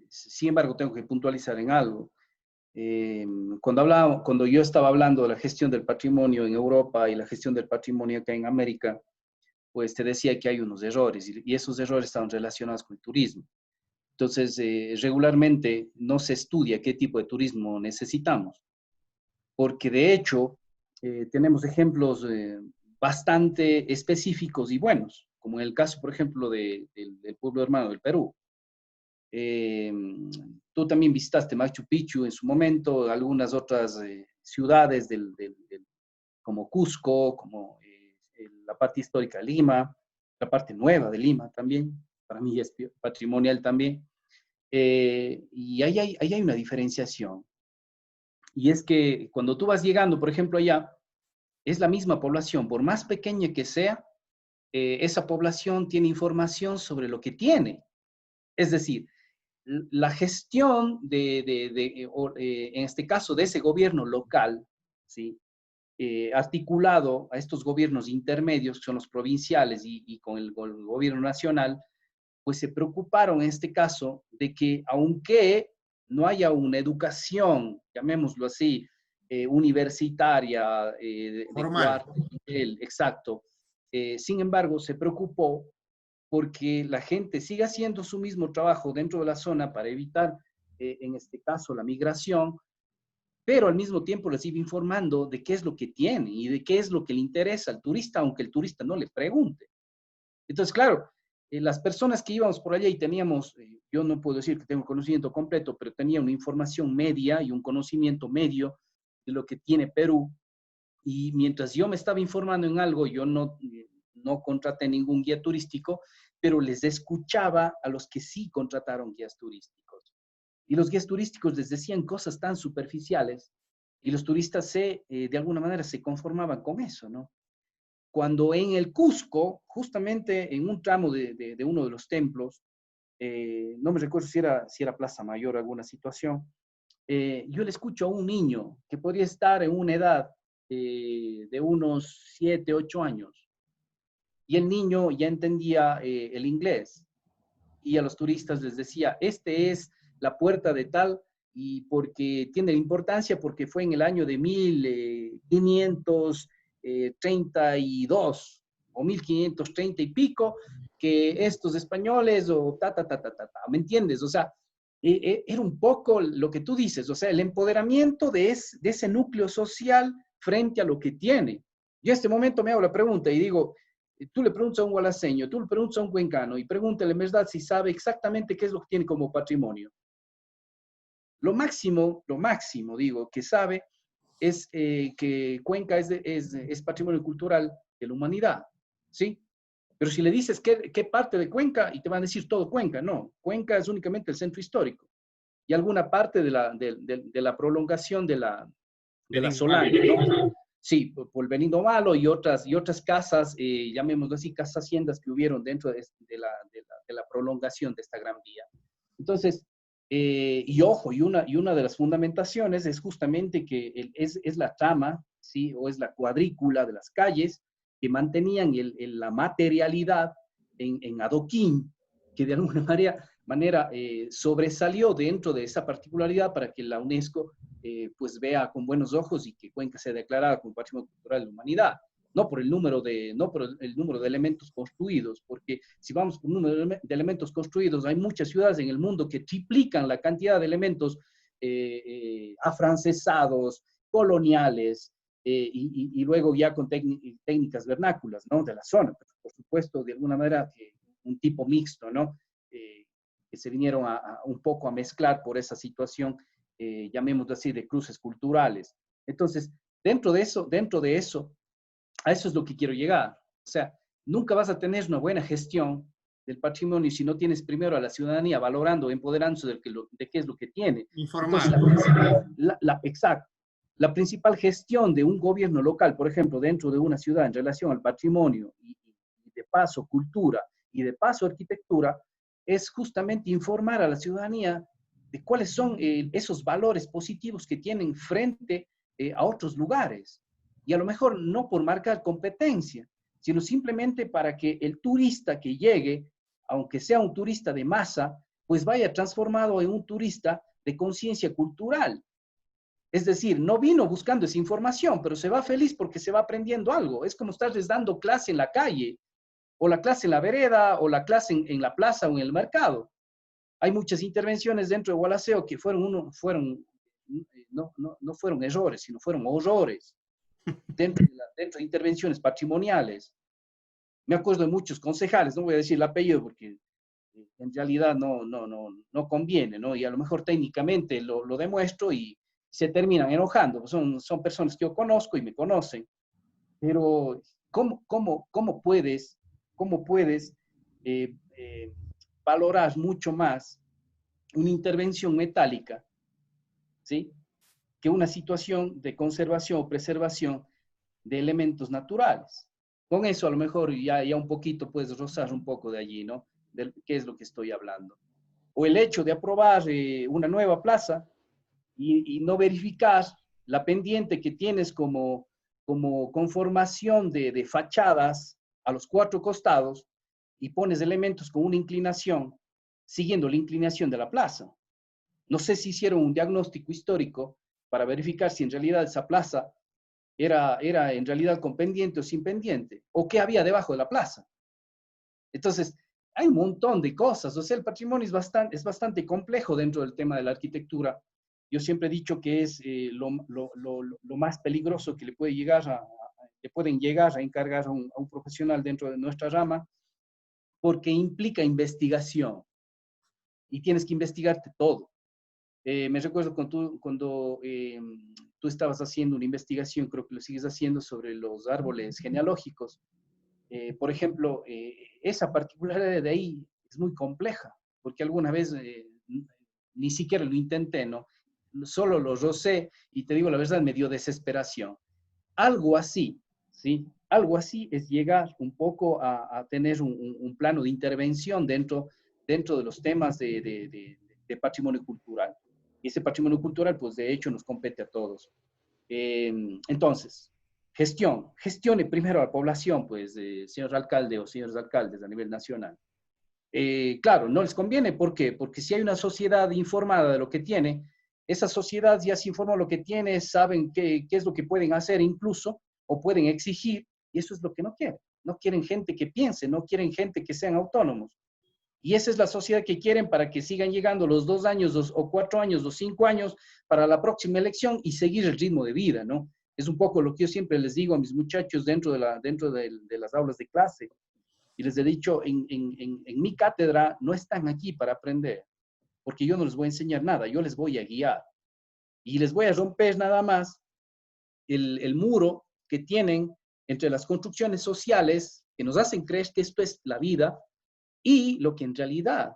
Sin embargo, tengo que puntualizar en algo. Cuando yo estaba hablando de la gestión del patrimonio en Europa y la gestión del patrimonio acá en América, pues te decía que hay unos errores y esos errores estaban relacionados con el turismo. Entonces, regularmente no se estudia qué tipo de turismo necesitamos, porque de hecho tenemos ejemplos bastante específicos y buenos, como en el caso, por ejemplo, del pueblo hermano del Perú. Eh, Tú también visitaste Machu Picchu en su momento, algunas otras ciudades como Cusco, como la parte histórica de Lima, la parte nueva de Lima también, para mí es patrimonial también. Y ahí hay una diferenciación. Y es que cuando tú vas llegando, por ejemplo, allá, es la misma población, por más pequeña que sea, esa población tiene información sobre lo que tiene. Es decir, la gestión en este caso, de ese gobierno local, ¿sí? Articulado a estos gobiernos intermedios, que son los provinciales y con el gobierno nacional, pues se preocuparon en este caso de que aunque no haya una educación, llamémoslo así, universitaria de Formal. cuarto nivel, exacto, sin embargo se preocupó porque la gente sigue haciendo su mismo trabajo dentro de la zona para evitar, en este caso, la migración, pero al mismo tiempo les iba informando de qué es lo que tiene y de qué es lo que le interesa al turista, aunque el turista no le pregunte. Entonces, claro, las personas que íbamos por allá y teníamos, yo no puedo decir que tengo conocimiento completo, pero tenía una información media y un conocimiento medio de lo que tiene Perú. Y mientras yo me estaba informando en algo, yo no contraté ningún guía turístico, pero les escuchaba a los que sí contrataron guías turísticos. Y los guías turísticos les decían cosas tan superficiales y los turistas de alguna manera se conformaban con eso, ¿no? Cuando en el Cusco, justamente en un tramo de uno de los templos, no me recuerdo si era Plaza Mayor o alguna situación, yo le escucho a un niño que podría estar en una edad de unos 7, 8 años, y el niño ya entendía el inglés, y a los turistas les decía, este es la puerta de tal, y porque tiene importancia porque fue en el año de 1532 o 1530 y pico, que estos españoles o ¿me entiendes? O sea, era un poco lo que tú dices, o sea, el empoderamiento de ese núcleo social frente a lo que tiene. Yo en este momento me hago la pregunta y digo, tú le preguntas a un gualaseño, tú le preguntas a un cuencano y pregúntale en verdad si sabe exactamente qué es lo que tiene como patrimonio. Lo máximo, digo, que sabe es que Cuenca es patrimonio cultural de la humanidad, ¿sí? Pero si le dices qué parte de Cuenca, y te van a decir todo Cuenca, no. Cuenca es únicamente el centro histórico y alguna parte de la prolongación de la Benigno Solana, Valley. ¿no? Sí, por Benigno Malo y otras casas, llamémoslo así, casas haciendas que hubieron dentro de la prolongación de esta gran vía. Entonces, y ojo, y una de las fundamentaciones es justamente que es la trama, ¿sí? O es la cuadrícula de las calles que mantenían la materialidad en adoquín, que de alguna manera sobresalió dentro de esa particularidad para que la UNESCO pues vea con buenos ojos y que Cuenca sea declarada como Patrimonio Cultural de la Humanidad. No por el número de elementos construidos, porque si vamos por el número de elementos construidos, hay muchas ciudades en el mundo que triplican la cantidad de elementos afrancesados, coloniales, y luego ya con técnicas vernáculas, ¿no? De la zona, pero por supuesto, de alguna manera, un tipo mixto, ¿no? Que se vinieron un poco a mezclar por esa situación, llamémoslo así, de cruces culturales. Entonces, dentro de eso, a eso es lo que quiero llegar. O sea, nunca vas a tener una buena gestión del patrimonio si no tienes primero a la ciudadanía valorando, empoderándose de qué es lo que tiene. Informar. Entonces, exacto. La principal gestión de un gobierno local, por ejemplo, dentro de una ciudad en relación al patrimonio y de paso cultura y de paso arquitectura, es justamente informar a la ciudadanía de cuáles son esos valores positivos que tienen frente a otros lugares. Y a lo mejor no por marcar competencia, sino simplemente para que el turista que llegue, aunque sea un turista de masa, pues vaya transformado en un turista de conciencia cultural. Es decir, no vino buscando esa información, pero se va feliz porque se va aprendiendo algo. Es como estarles dando clase en la calle, o la clase en la vereda, o la clase en la plaza o en el mercado. Hay muchas intervenciones dentro de Gualaceo que no fueron errores, sino fueron horrores dentro de intervenciones patrimoniales. Me acuerdo de muchos concejales, no voy a decir el apellido porque en realidad no conviene, ¿no? Y a lo mejor técnicamente lo demuestro y se terminan enojando. Son personas que yo conozco y me conocen. Pero, ¿cómo puedes eh, eh, valorar mucho más una intervención metálica, ¿sí? Que una situación de conservación o preservación de elementos naturales? Con eso a lo mejor ya un poquito puedes rozar un poco de allí, ¿no? De qué es lo que estoy hablando. O el hecho de aprobar una nueva plaza y no verificar la pendiente que tienes como conformación de fachadas a los 4 costados y pones elementos con una inclinación siguiendo la inclinación de la plaza. No sé si hicieron un diagnóstico histórico para verificar si en realidad esa plaza era en realidad con pendiente o sin pendiente, o qué había debajo de la plaza. Entonces, hay un montón de cosas. O sea, el patrimonio es bastante complejo dentro del tema de la arquitectura. Yo siempre he dicho que es lo más peligroso que le pueden llegar a encargar a un profesional dentro de nuestra rama, porque implica investigación y tienes que investigarte todo. Me recuerdo cuando tú estabas haciendo una investigación, creo que lo sigues haciendo, sobre los árboles genealógicos. Por ejemplo, esa particularidad de ahí es muy compleja, porque alguna vez ni siquiera lo intenté, ¿no? Solo lo rocé y te digo la verdad, me dio desesperación. Algo así, ¿sí? Algo así es llegar un poco a tener un plano de intervención dentro de los temas de patrimonio cultural. Y ese patrimonio cultural, pues de hecho, nos compete a todos. Entonces, gestione primero a la población, pues, señor alcalde o señores alcaldes a nivel nacional. Claro, no les conviene, ¿por qué? Porque si hay una sociedad informada de lo que tiene, esa sociedad ya se informa lo que tiene, saben qué es lo que pueden hacer incluso, o pueden exigir, y eso es lo que no quieren. No quieren gente que piense, no quieren gente que sean autónomos. Y esa es la sociedad que quieren para que sigan llegando los 2 años, o 4 años, los 5 años para la próxima elección y seguir el ritmo de vida, ¿no? Es un poco lo que yo siempre les digo a mis muchachos dentro de las aulas de clase. Y les he dicho, en mi cátedra no están aquí para aprender, porque yo no les voy a enseñar nada, yo les voy a guiar. Y les voy a romper nada más el muro que tienen entre las construcciones sociales que nos hacen creer que esto es la vida y lo que en realidad,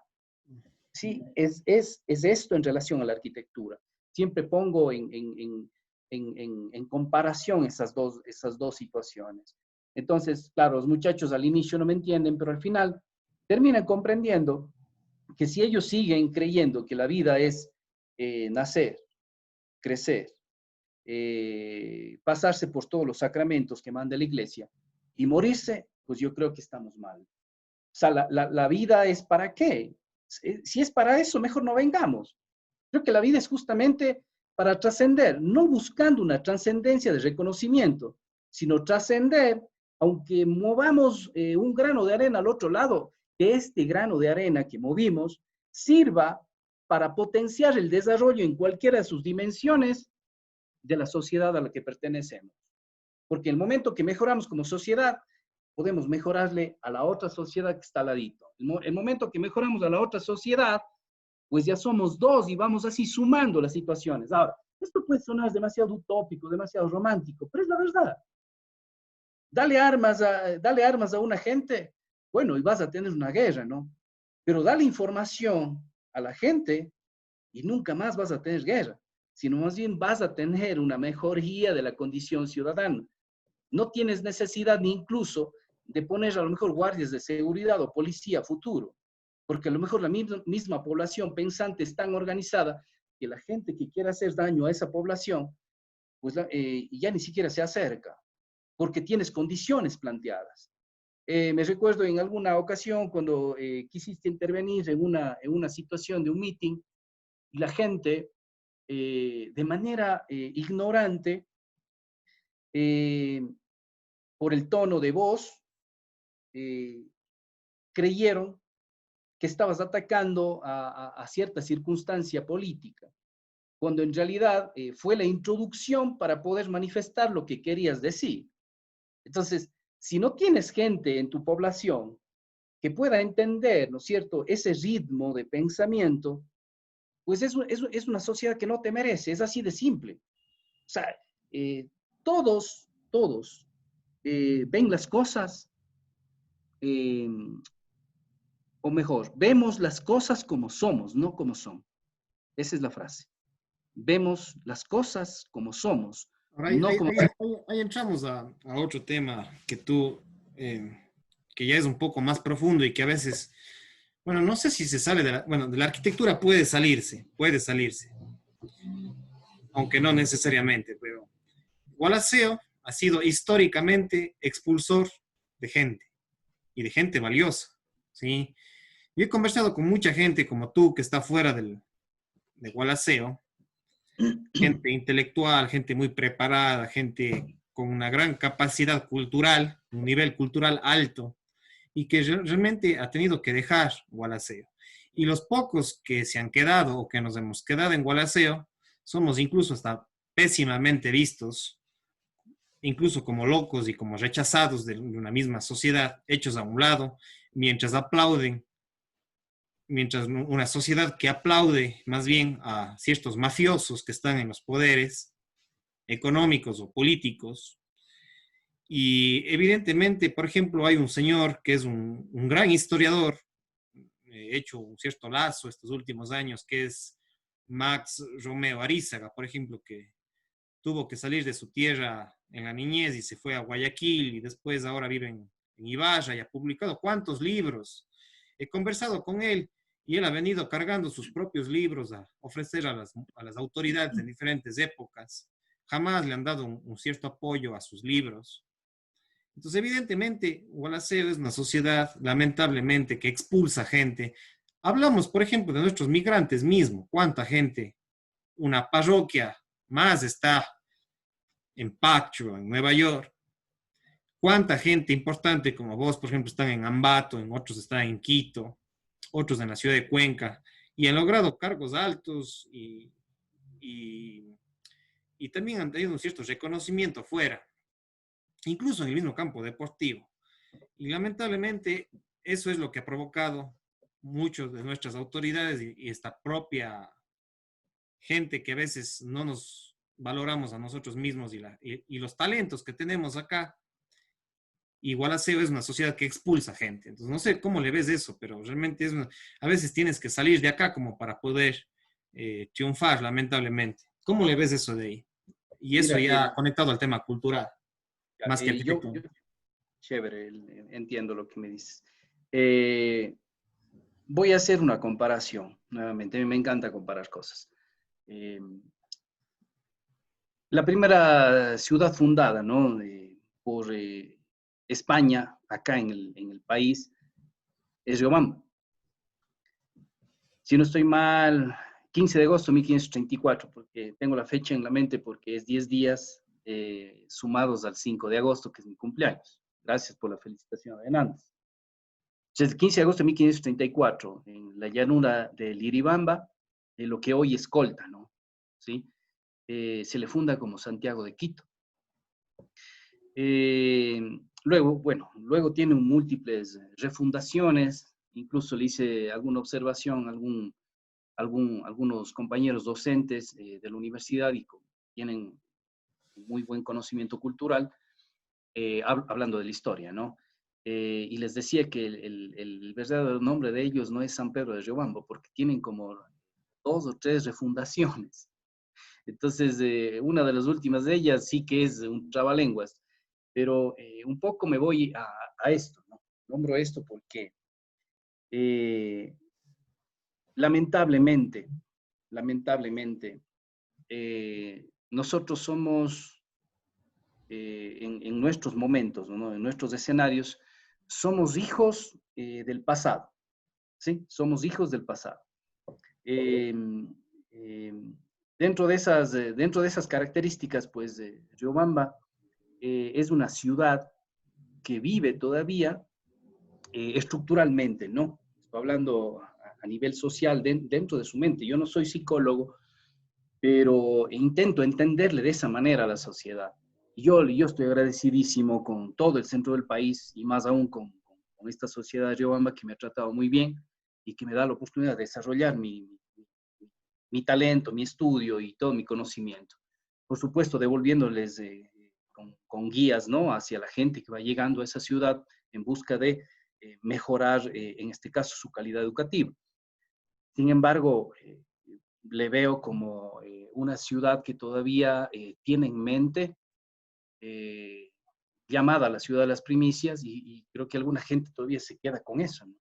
sí, es esto en relación a la arquitectura. Siempre pongo en comparación esas dos situaciones. Entonces, claro, los muchachos al inicio no me entienden, pero al final terminan comprendiendo que si ellos siguen creyendo que la vida es nacer, crecer, pasarse por todos los sacramentos que manda la iglesia y morirse, pues yo creo que estamos mal. sea, la vida es para qué. Si es para eso, mejor no vengamos. Creo que la vida es justamente para trascender, no buscando una trascendencia de reconocimiento, sino trascender, aunque movamos un grano de arena al otro lado, que este grano de arena que movimos sirva para potenciar el desarrollo en cualquiera de sus dimensiones de la sociedad a la que pertenecemos. Porque el momento que mejoramos como sociedad, podemos mejorarle a la otra sociedad que está al ladito. El momento que mejoramos a la otra sociedad, pues ya somos dos y vamos así sumando las situaciones. Ahora, esto puede sonar demasiado utópico, demasiado romántico, pero es la verdad. Dale armas a una gente, bueno, y vas a tener una guerra, ¿no? Pero dale información a la gente y nunca más vas a tener guerra, sino más bien vas a tener una mejoría de la condición ciudadana. No tienes necesidad ni incluso de poner a lo mejor guardias de seguridad o policía futuro, porque a lo mejor la misma población pensante es tan organizada que la gente que quiera hacer daño a esa población, pues ya ni siquiera se acerca, porque tienes condiciones planteadas. Me recuerdo en alguna ocasión cuando quisiste intervenir en una situación de un meeting y la gente de manera ignorante, por el tono de voz, creyeron que estabas atacando a cierta circunstancia política, cuando en realidad fue la introducción para poder manifestar lo que querías decir. Entonces, si no tienes gente en tu población que pueda entender, ¿no es cierto?, ese ritmo de pensamiento, pues es una sociedad que no te merece, es así de simple. O sea, todos ven las cosas, eh, o mejor, vemos las cosas como somos, no como son. Esa es la frase. Vemos las cosas como somos, Ahora no como son. ahí entramos a otro tema que ya es un poco más profundo y que a veces, bueno, no sé si se sale bueno, de la arquitectura puede salirse, aunque no necesariamente, pero Gualaceo ha sido históricamente expulsor de gente y de gente valiosa, ¿sí? Yo he conversado con mucha gente como tú que está fuera de Gualaceo, gente intelectual, gente muy preparada, gente con una gran capacidad cultural, un nivel cultural alto, y que realmente ha tenido que dejar Gualaceo. Y los pocos que se han quedado o que nos hemos quedado en Gualaceo, somos incluso hasta pésimamente vistos, incluso como locos y como rechazados de una misma sociedad, hechos a un lado, mientras aplauden, mientras una sociedad que aplaude más bien a ciertos mafiosos que están en los poderes económicos o políticos. Y evidentemente, por ejemplo, hay un señor que es un gran historiador, hecho un cierto lazo estos últimos años, que es Max Romeo Arízaga, por ejemplo, que tuvo que salir de su tierra en la niñez y se fue a Guayaquil y después ahora vive en Ibarra y ha publicado cuántos libros. He conversado con él y él ha venido cargando sus propios libros a ofrecer a las autoridades en diferentes épocas. Jamás le han dado un cierto apoyo a sus libros. Entonces, evidentemente, Gualaceo es una sociedad, lamentablemente, que expulsa gente. Hablamos, por ejemplo, de nuestros migrantes mismos. ¿Cuánta gente? Una parroquia más está en Pacho, en Nueva York. ¿Cuánta gente importante como vos, por ejemplo, están en Ambato, en otros están en Quito, otros en la ciudad de Cuenca, y han logrado cargos altos y, y también han tenido un cierto reconocimiento fuera, incluso en el mismo campo deportivo? Y lamentablemente eso es lo que ha provocado muchos de nuestras autoridades y esta propia gente que a veces no nos valoramos a nosotros mismos y los talentos que tenemos acá. Igual aseo es una sociedad que expulsa gente. Entonces, no sé cómo le ves eso, pero realmente a veces tienes que salir de acá como para poder triunfar, lamentablemente. ¿Cómo le ves eso de ahí? Y eso Mira, ya conectado al tema cultural, más que arquitectónico. chévere, entiendo lo que me dices. Eh, Voy a hacer una comparación, nuevamente, a mí me encanta comparar cosas. Eh, la primera ciudad fundada, ¿no?, por España, acá en el país, es Riobamba. Si no estoy mal, 15 de agosto de 1534, porque tengo la fecha en la mente porque es 10 días sumados al 5 de agosto, que es mi cumpleaños. Gracias por la felicitación, Hernández. Entonces, el 15 de agosto de 1534, en la llanura de Liribamba, lo que hoy es Colta, ¿no? ¿Sí? Se le funda como Santiago de Quito. Luego tiene múltiples refundaciones, incluso le hice alguna observación a algunos compañeros docentes de la universidad y tienen muy buen conocimiento cultural, hablando de la historia, ¿no? Y les decía que el verdadero nombre de ellos no es San Pedro de Riobamba, porque tienen como 2 o 3 refundaciones. Entonces, una de las últimas de ellas sí que es un trabalenguas, pero un poco me voy a esto, ¿no? Nombro esto porque lamentablemente, nosotros somos, en nuestros momentos, ¿no? En nuestros escenarios, somos hijos del pasado, ¿sí? Somos hijos del pasado. Eh, eh, dentro de esas características, pues, Riobamba es una ciudad que vive todavía estructuralmente, ¿no? Estoy hablando a nivel social dentro de su mente. Yo no soy psicólogo, pero intento entenderle de esa manera a la sociedad. Yo estoy agradecidísimo con todo el centro del país y más aún con esta sociedad de Riobamba que me ha tratado muy bien y que me da la oportunidad de desarrollar mi talento, mi estudio y todo mi conocimiento. Por supuesto, devolviéndoles con guías, ¿no? Hacia la gente que va llegando a esa ciudad en busca de mejorar, en este caso, su calidad educativa. Sin embargo, le veo como una ciudad que todavía tiene en mente, llamada la ciudad de las primicias, y creo que alguna gente todavía se queda con eso, ¿no?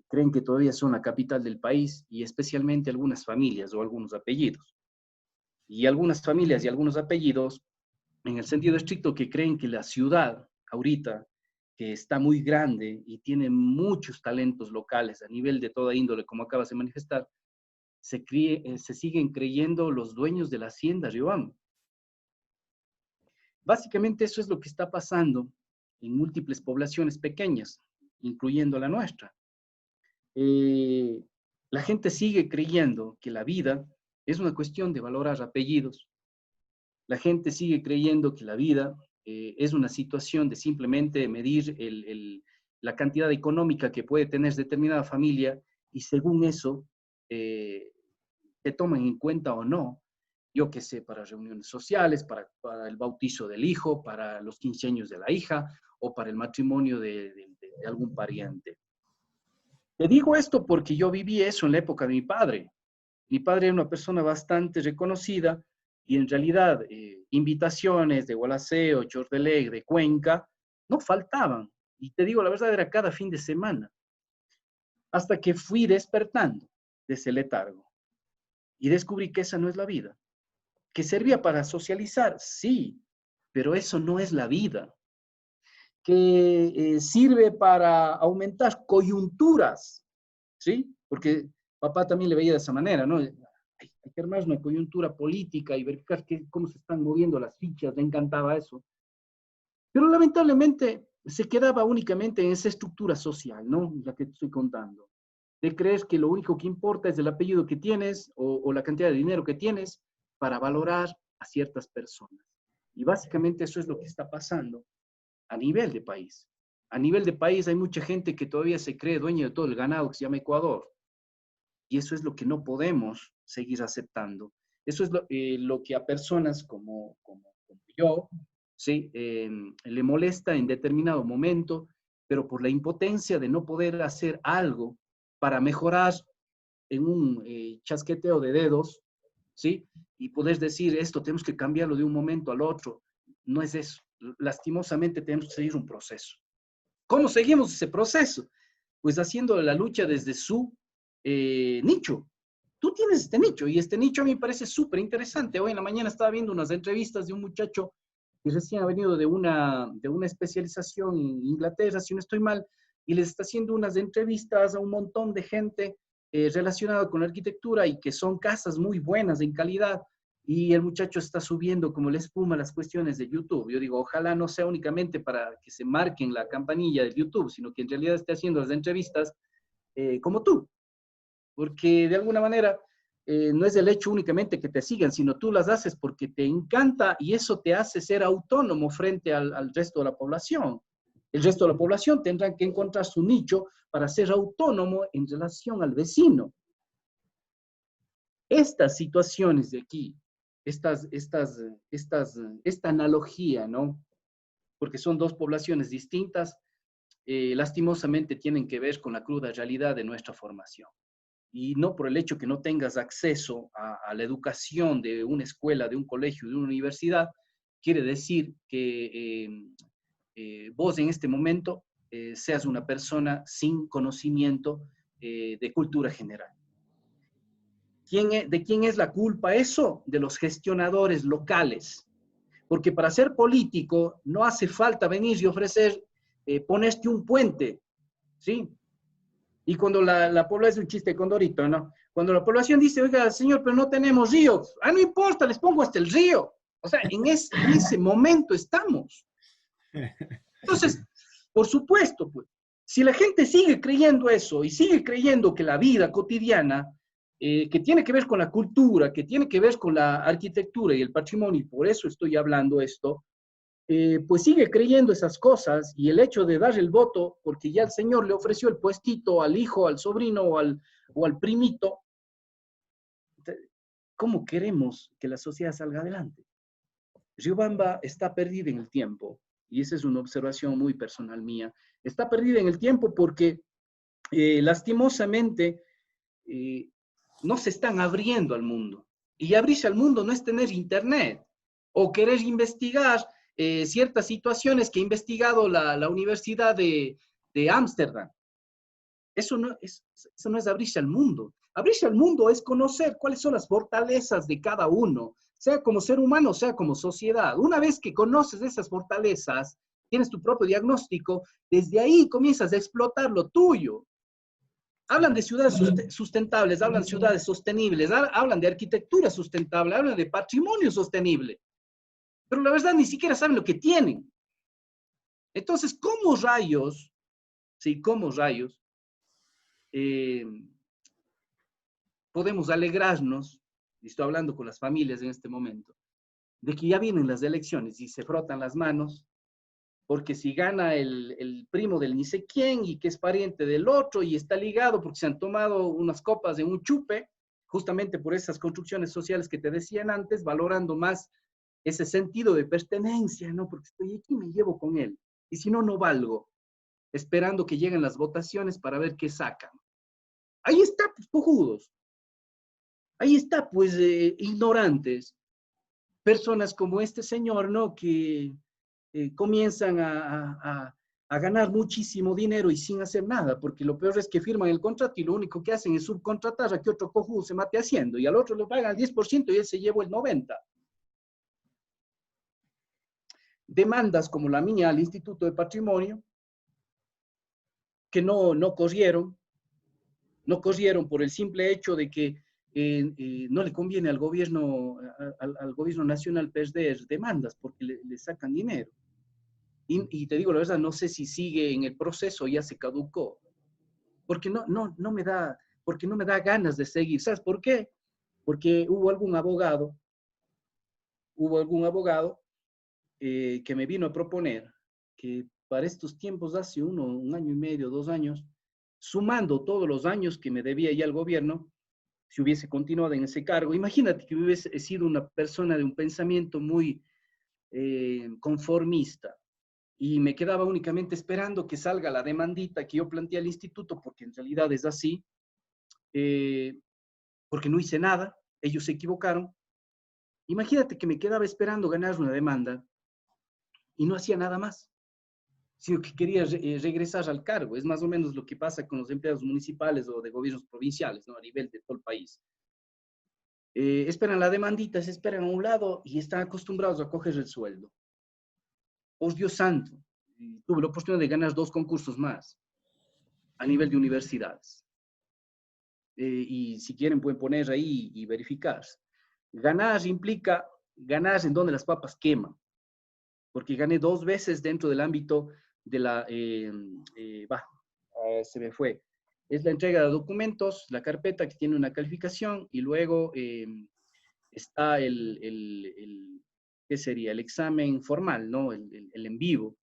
Creen que todavía son la capital del país y especialmente algunas familias o algunos apellidos. Y algunas familias y algunos apellidos, en el sentido estricto, que creen que la ciudad ahorita, que está muy grande y tiene muchos talentos locales a nivel de toda índole, como acabas de manifestar, se siguen creyendo los dueños de la hacienda Riobamba. Básicamente eso es lo que está pasando en múltiples poblaciones pequeñas, incluyendo la nuestra. La gente sigue creyendo que la vida es una cuestión de valorar apellidos. La gente sigue creyendo que la vida es una situación de simplemente medir la cantidad económica que puede tener determinada familia y según eso te toman en cuenta o no, yo qué sé, para reuniones sociales, para el bautizo del hijo, para los 15 años de la hija o para el matrimonio de algún pariente. Te digo esto porque yo viví eso en la época de mi padre. Mi padre era una persona bastante reconocida y en realidad invitaciones de Gualaceo, Chordelec, de Cuenca, no faltaban. Y te digo, la verdad era cada fin de semana. Hasta que fui despertando de ese letargo y descubrí que esa no es la vida. Que servía para socializar, sí, pero eso no es la vida. Que sirve para aumentar coyunturas, ¿sí? Porque papá también le veía de esa manera, ¿no? Hay que armar una coyuntura política y verificar cómo se están moviendo las fichas, le encantaba eso. Pero lamentablemente se quedaba únicamente en esa estructura social, ¿no? La que te estoy contando. De creer que lo único que importa es el apellido que tienes o la cantidad de dinero que tienes para valorar a ciertas personas. Y básicamente eso es lo que está pasando a nivel de país. A nivel de país hay mucha gente que todavía se cree dueña de todo el ganado que se llama Ecuador. Y eso es lo que no podemos seguir aceptando. Eso es lo que a personas como yo, ¿sí? Le molesta en determinado momento, pero por la impotencia de no poder hacer algo para mejorar en un chasqueteo de dedos, ¿sí? Y poder decir, esto tenemos que cambiarlo de un momento al otro. No es eso. Lastimosamente tenemos que seguir un proceso. ¿Cómo seguimos ese proceso? Pues haciendo la lucha desde su nicho. Tú tienes este nicho y este nicho a mí me parece súper interesante. Hoy en la mañana estaba viendo unas entrevistas de un muchacho que recién ha venido de una especialización en Inglaterra, si no estoy mal, y les está haciendo unas entrevistas a un montón de gente relacionada con la arquitectura y que son casas muy buenas en calidad. Y el muchacho está subiendo como la espuma las cuestiones de YouTube. Yo digo, ojalá no sea únicamente para que se marquen la campanilla de YouTube, sino que en realidad esté haciendo las entrevistas como tú. Porque de alguna manera no es el hecho únicamente que te sigan, sino tú las haces porque te encanta y eso te hace ser autónomo frente al resto de la población. El resto de la población tendrá que encontrar su nicho para ser autónomo en relación al vecino. Estas situaciones de aquí, esta analogía, ¿no? Porque son dos poblaciones distintas, lastimosamente tienen que ver con la cruda realidad de nuestra formación. Y no por el hecho que no tengas acceso a la educación de una escuela, de un colegio, de una universidad, quiere decir que vos en este momento seas una persona sin conocimiento de cultura general. ¿De quién es la culpa eso? De los gestionadores locales. Porque para ser político no hace falta venir y ofrecer, ponerte un puente, ¿sí? Y cuando la población, es un chiste condorito, ¿no? Cuando la población dice, oiga, señor, pero no tenemos río, no importa, les pongo hasta el río. O sea, en ese momento estamos. Entonces, por supuesto, pues, si la gente sigue creyendo eso y sigue creyendo que la vida cotidiana, que tiene que ver con la cultura, que tiene que ver con la arquitectura y el patrimonio, y por eso estoy hablando esto, pues sigue creyendo esas cosas y el hecho de dar el voto, porque ya el señor le ofreció el puestito al hijo, al sobrino o al primito, ¿cómo queremos que la sociedad salga adelante? Riobamba está perdida en el tiempo, y esa es una observación muy personal mía, está perdida en el tiempo porque lastimosamente no se están abriendo al mundo. Y abrirse al mundo no es tener internet o querer investigar ciertas situaciones que ha investigado la Universidad de Ámsterdam. Eso no es abrirse al mundo. Abrirse al mundo es conocer cuáles son las fortalezas de cada uno, sea como ser humano, sea como sociedad. Una vez que conoces esas fortalezas, tienes tu propio diagnóstico, desde ahí comienzas a explotar lo tuyo. Hablan de ciudades sustentables, hablan de ciudades sostenibles, hablan de arquitectura sustentable, hablan de patrimonio sostenible. Pero la verdad ni siquiera saben lo que tienen. Entonces, ¿cómo rayos, sí, cómo rayos, podemos alegrarnos, y estoy hablando con las familias en este momento, de que ya vienen las elecciones y se frotan las manos, porque si gana el primo del ni sé quién y que es pariente del otro y está ligado porque se han tomado unas copas en un chupe, justamente por esas construcciones sociales que te decían antes, valorando más ese sentido de pertenencia, ¿no? Porque estoy aquí, me llevo con él. Y si no, no valgo, esperando que lleguen las votaciones para ver qué sacan. Ahí está, pues, cojudos. Ahí está, pues, ignorantes. Personas como este señor, ¿no? Que comienzan a ganar muchísimo dinero y sin hacer nada, porque lo peor es que firman el contrato y lo único que hacen es subcontratar a que otro cojudo se mate haciendo, y al otro le pagan el 10% y él se llevó el 90%. Demandas como la mía al Instituto de Patrimonio, que no corrieron por el simple hecho de que no le conviene al gobierno nacional perder demandas porque le sacan dinero. Y te digo la verdad, no sé si sigue en el proceso, ya se caducó, porque no me da ganas de seguir. ¿Sabes por qué? Porque hubo algún abogado que me vino a proponer que para estos tiempos, hace un año y medio, 2 años, sumando todos los años que me debía ya el gobierno, si hubiese continuado en ese cargo, imagínate que hubiese sido una persona de un pensamiento muy conformista, y me quedaba únicamente esperando que salga la demandita que yo planteé al instituto, porque en realidad es así, porque no hice nada, ellos se equivocaron. Imagínate que me quedaba esperando ganar una demanda y no hacía nada más, sino que quería regresar al cargo. Es más o menos lo que pasa con los empleados municipales o de gobiernos provinciales, ¿no? A nivel de todo el país. Esperan la demandita, se esperan a un lado y están acostumbrados a coger el sueldo. Por Dios santo, tuve la oportunidad de ganar 2 concursos más. a nivel de universidades. Y si quieren pueden poner ahí y verificar. Ganar implica ganar en donde las papas queman, porque gané 2 veces dentro del ámbito de la, se me fue, es la entrega de documentos, la carpeta que tiene una calificación y luego está ¿qué sería? El examen formal, ¿no? El en vivo.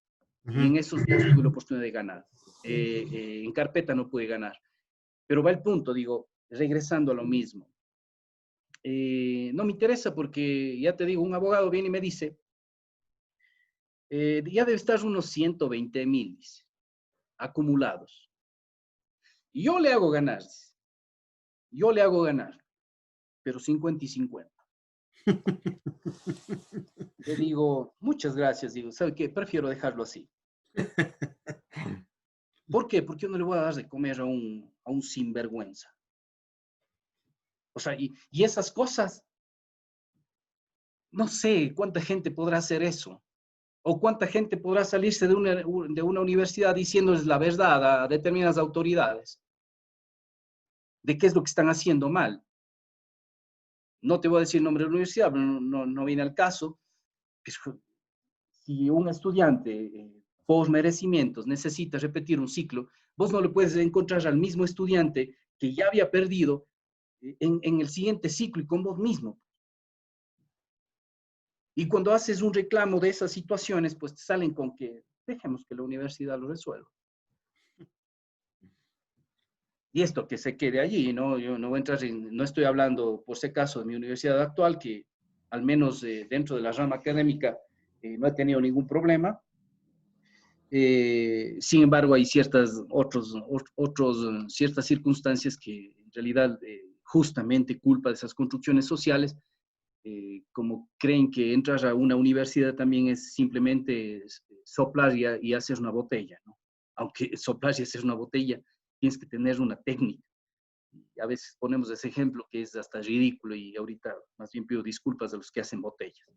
Y en esos días tuve la oportunidad de ganar. En carpeta no pude ganar. Pero va el punto, digo, regresando a lo mismo. No me interesa porque, ya te digo, un abogado viene y me dice, ya debe estar unos 120,000, dice, acumulados. Y yo le hago ganar, pero 50 y 50. Le digo, muchas gracias, digo, ¿sabe qué? Prefiero dejarlo así. ¿Por qué? Porque yo no le voy a dar de comer a un sinvergüenza. O sea, y esas cosas, no sé cuánta gente podrá hacer eso. O cuánta gente podrá salirse de una universidad diciéndoles la verdad a determinadas autoridades de qué es lo que están haciendo mal. No te voy a decir el nombre de la universidad, pero no viene al caso. Si un estudiante por merecimientos necesita repetir un ciclo, vos no le puedes encontrar al mismo estudiante que ya había perdido en el siguiente ciclo y con vos mismo. Y cuando haces un reclamo de esas situaciones, pues te salen con que dejemos que la universidad lo resuelva. Y esto que se quede allí, ¿no? Yo no voy a entrar no estoy hablando por si acaso de mi universidad actual, que al menos dentro de la rama académica no he tenido ningún problema. Sin embargo, hay ciertas circunstancias que en realidad justamente culpa de esas construcciones sociales, como creen que entrar a una universidad también es simplemente soplar y hacer una botella, ¿no? Aunque soplar y hacer una botella, tienes que tener una técnica. Y a veces ponemos ese ejemplo que es hasta ridículo y ahorita más bien pido disculpas de los que hacen botellas.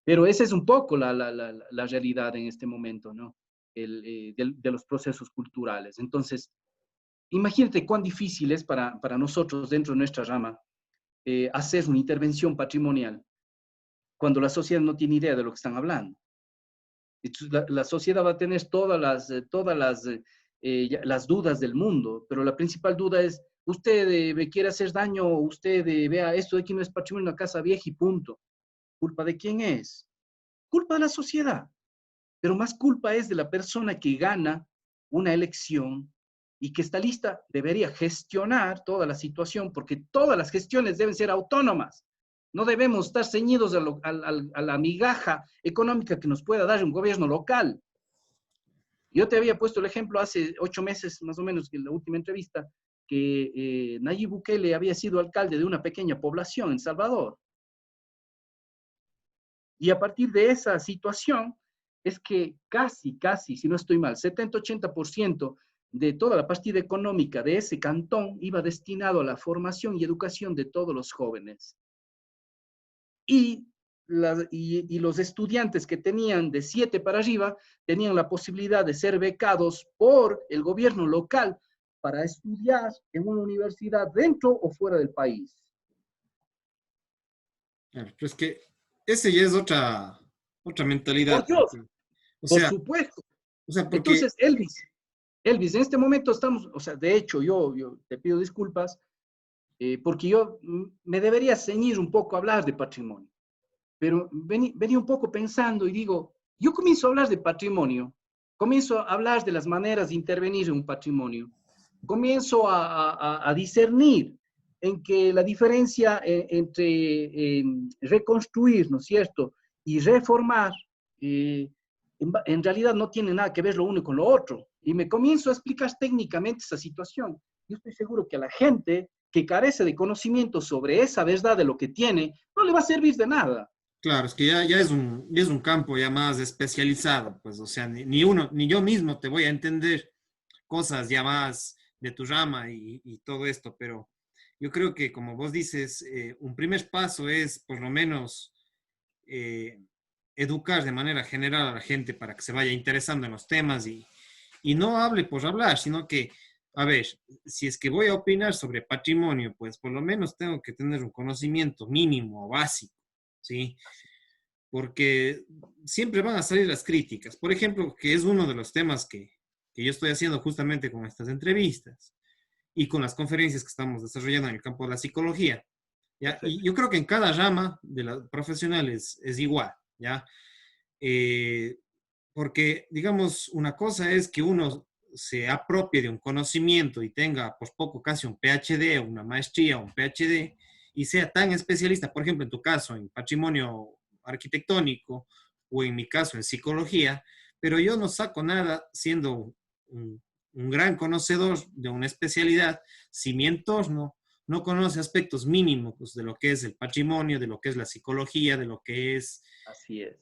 Pero esa es un poco la realidad en este momento, ¿no? De los procesos culturales. Entonces, imagínate cuán difícil es para nosotros dentro de nuestra rama hacer una intervención patrimonial cuando la sociedad no tiene idea de lo que están hablando. Entonces, la sociedad va a tener todas las dudas del mundo, pero la principal duda es, usted me quiere hacer daño, usted vea, esto de aquí no es patrimonio, una casa vieja y punto. ¿Culpa de quién es? Culpa de la sociedad. Pero más culpa es de la persona que gana una elección y que está lista, debería gestionar toda la situación, porque todas las gestiones deben ser autónomas. No debemos estar ceñidos a la migaja económica que nos pueda dar un gobierno local. Yo te había puesto el ejemplo hace 8 meses, más o menos, en la última entrevista, que Nayib Bukele había sido alcalde de una pequeña población en Salvador. Y a partir de esa situación, es que casi, si no estoy mal, 70-80% de toda la partida económica de ese cantón iba destinado a la formación y educación de todos los jóvenes. Y los estudiantes que tenían de 7 para arriba tenían la posibilidad de ser becados por el gobierno local para estudiar en una universidad dentro o fuera del país. Pues que ese ya es otra mentalidad. Por Dios, O por sea, supuesto. porque Entonces, Elvis, en este momento estamos, o sea, de hecho, yo te pido disculpas, porque yo me debería ceñir un poco a hablar de patrimonio, pero venía un poco pensando y digo, yo comienzo a hablar de patrimonio, comienzo a hablar de las maneras de intervenir en un patrimonio, comienzo a discernir en que la diferencia entre reconstruir, ¿no es cierto?, y reformar, en realidad no tiene nada que ver lo uno con lo otro. Y me comienzo a explicar técnicamente esa situación. Yo estoy seguro que a la gente que carece de conocimiento sobre esa verdad de lo que tiene, no le va a servir de nada. claro, es que ya es un campo ya más especializado, pues, o sea, ni yo mismo te voy a entender cosas ya más de tu rama y todo esto, pero yo creo que, como vos dices, un primer paso es, por lo menos, eh, educar de manera general a la gente para que se vaya interesando en los temas y no hable por hablar, sino que a ver, si es que voy a opinar sobre patrimonio, pues por lo menos tengo que tener un conocimiento mínimo o básico, ¿sí? Porque siempre van a salir las críticas. Por ejemplo, que es uno de los temas que yo estoy haciendo justamente con estas entrevistas y con las conferencias que estamos desarrollando en el campo de la psicología, ¿ya? Y Perfecto. yo creo que en cada rama de la profesional es igual, ¿ya? Eh, porque, digamos, una cosa es que uno se apropie de un conocimiento y tenga por poco casi un PhD, una maestría, un PhD, y sea tan especialista, por ejemplo, en tu caso, en patrimonio arquitectónico, o en mi caso, en psicología, pero yo no saco nada siendo un gran conocedor de una especialidad si mi entorno no conoce aspectos mínimos pues, de lo que es el patrimonio, de lo que es la psicología, de lo que es Así es.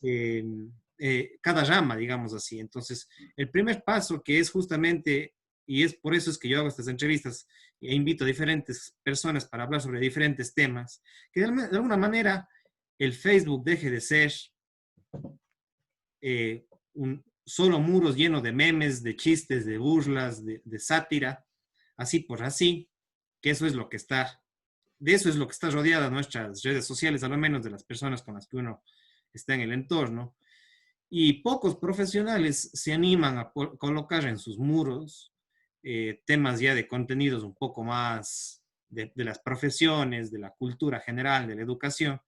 eh, cada rama, digamos así. Entonces, el primer paso que es justamente, y es por eso es que yo hago estas entrevistas e invito a diferentes personas para hablar sobre diferentes temas, que de alguna manera el Facebook deje de ser solo muros llenos de memes, de chistes, de burlas, de sátira, así por así, que eso es lo que está, de eso es lo que está rodeada nuestras redes sociales, a lo menos de las personas con las que uno está en el entorno. Y pocos profesionales se animan a colocar en sus muros temas ya de contenidos un poco más de las profesiones, de la cultura general, de la educación.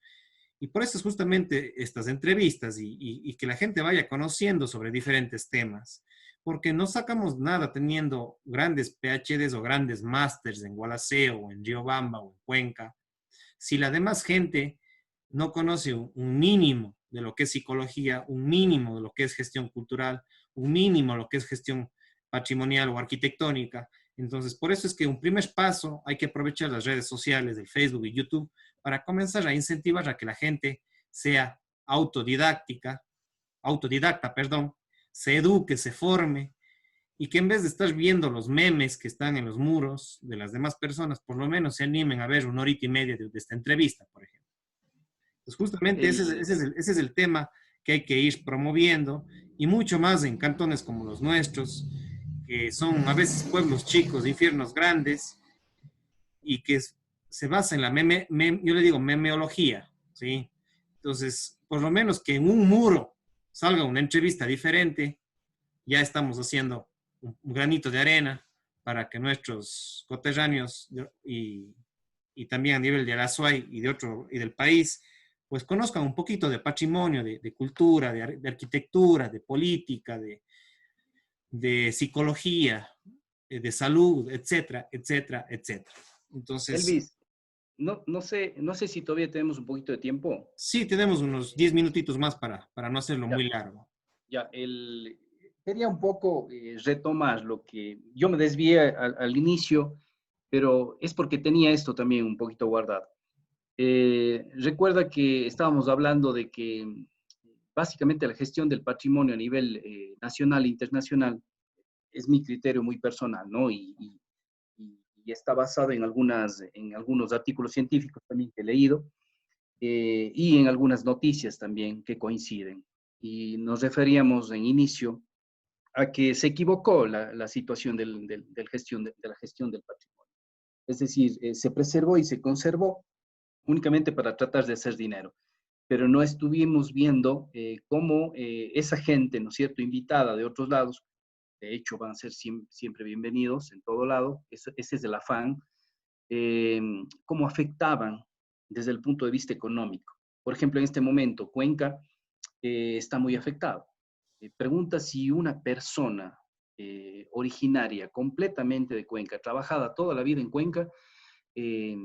Y por eso es justamente estas entrevistas y que la gente vaya conociendo sobre diferentes temas, porque no sacamos nada teniendo grandes PhDs o grandes másters en Gualaceo o en Riobamba o en Cuenca, si la demás gente no conoce un mínimo de lo que es psicología, un mínimo de lo que es gestión cultural, un mínimo de lo que es gestión patrimonial o arquitectónica. Entonces, por eso es que un primer paso hay que aprovechar las redes sociales del Facebook y YouTube para comenzar a incentivar a que la gente sea autodidacta, perdón, se eduque, se forme y que en vez de estar viendo los memes que están en los muros de las demás personas, por lo menos se animen a ver una horita y media de esta entrevista, por ejemplo. Pues justamente El, ese es el tema que hay que ir promoviendo y mucho más en cantones como los nuestros, que son a veces pueblos chicos, infiernos grandes y que se basa en la yo le digo memeología, ¿sí? Entonces, por lo menos que en un muro salga una entrevista diferente, ya estamos haciendo un granito de arena para que nuestros coterráneos y también a nivel de Arazuay y, y del país, pues conozcan un poquito de patrimonio, de cultura, de arquitectura, de política, de psicología, de salud, etcétera, etcétera, etcétera. Entonces, Elvis, no sé si todavía tenemos un poquito de tiempo. sí, tenemos unos 10 minutitos más para no hacerlo Ya, muy largo. ya, quería un poco retomar lo que yo me desvié al inicio, pero es porque tenía esto también un poquito guardado. Recuerda que estábamos hablando de que básicamente la gestión del patrimonio a nivel nacional e internacional es mi criterio muy personal, ¿no? Y está basado en algunos artículos científicos también que he leído y en algunas noticias también que coinciden. Y nos referíamos en inicio a que se equivocó la situación de la gestión del patrimonio. Es decir, se preservó y se conservó únicamente para tratar de hacer dinero, pero no estuvimos viendo cómo esa gente, ¿no es cierto?, invitada de otros lados, de hecho van a ser siempre bienvenidos en todo lado, ese es el afán, cómo afectaban desde el punto de vista económico. Por ejemplo, en este momento, Cuenca está muy afectado. Pregunta si una persona originaria completamente de Cuenca, trabajada toda la vida en Cuenca, eh,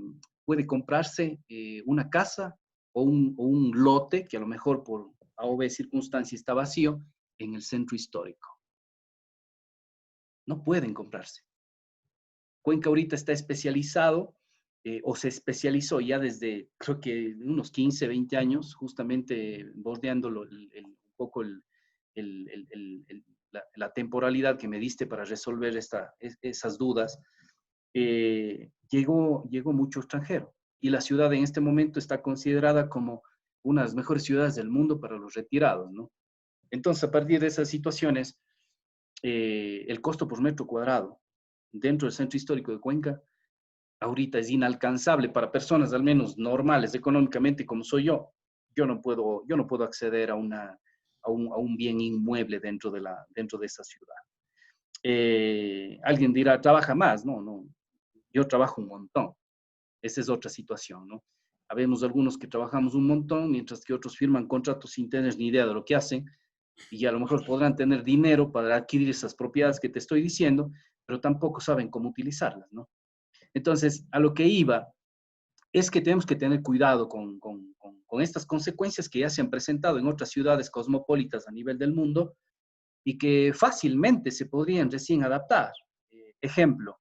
puede comprarse una casa o un lote que a lo mejor por A o B circunstancia está vacío en el centro histórico. No pueden comprarse. Cuenca ahorita está especializado o se especializó ya desde creo que unos 15, 20 años, justamente bordeando un poco la temporalidad que me diste para resolver esas dudas. Llegó mucho extranjero y la ciudad en este momento está considerada como una de las mejores ciudades del mundo para los retirados, ¿no? Entonces, a partir de esas situaciones, el costo por metro cuadrado dentro del centro histórico de Cuenca, ahorita es inalcanzable para personas al menos normales económicamente como soy yo. Yo no puedo acceder a un bien inmueble dentro de esa ciudad. Alguien dirá, trabaja más. No, no, yo trabajo un montón. Esa es otra situación, ¿no? Habemos algunos que trabajamos un montón, mientras que otros firman contratos sin tener ni idea de lo que hacen, y a lo mejor podrán tener dinero para adquirir esas propiedades que te estoy diciendo, pero tampoco saben cómo utilizarlas, ¿no? Entonces, a lo que iba es que tenemos que tener cuidado con estas consecuencias que ya se han presentado en otras ciudades cosmopolitas a nivel del mundo y que fácilmente se podrían recién adaptar. Ejemplo,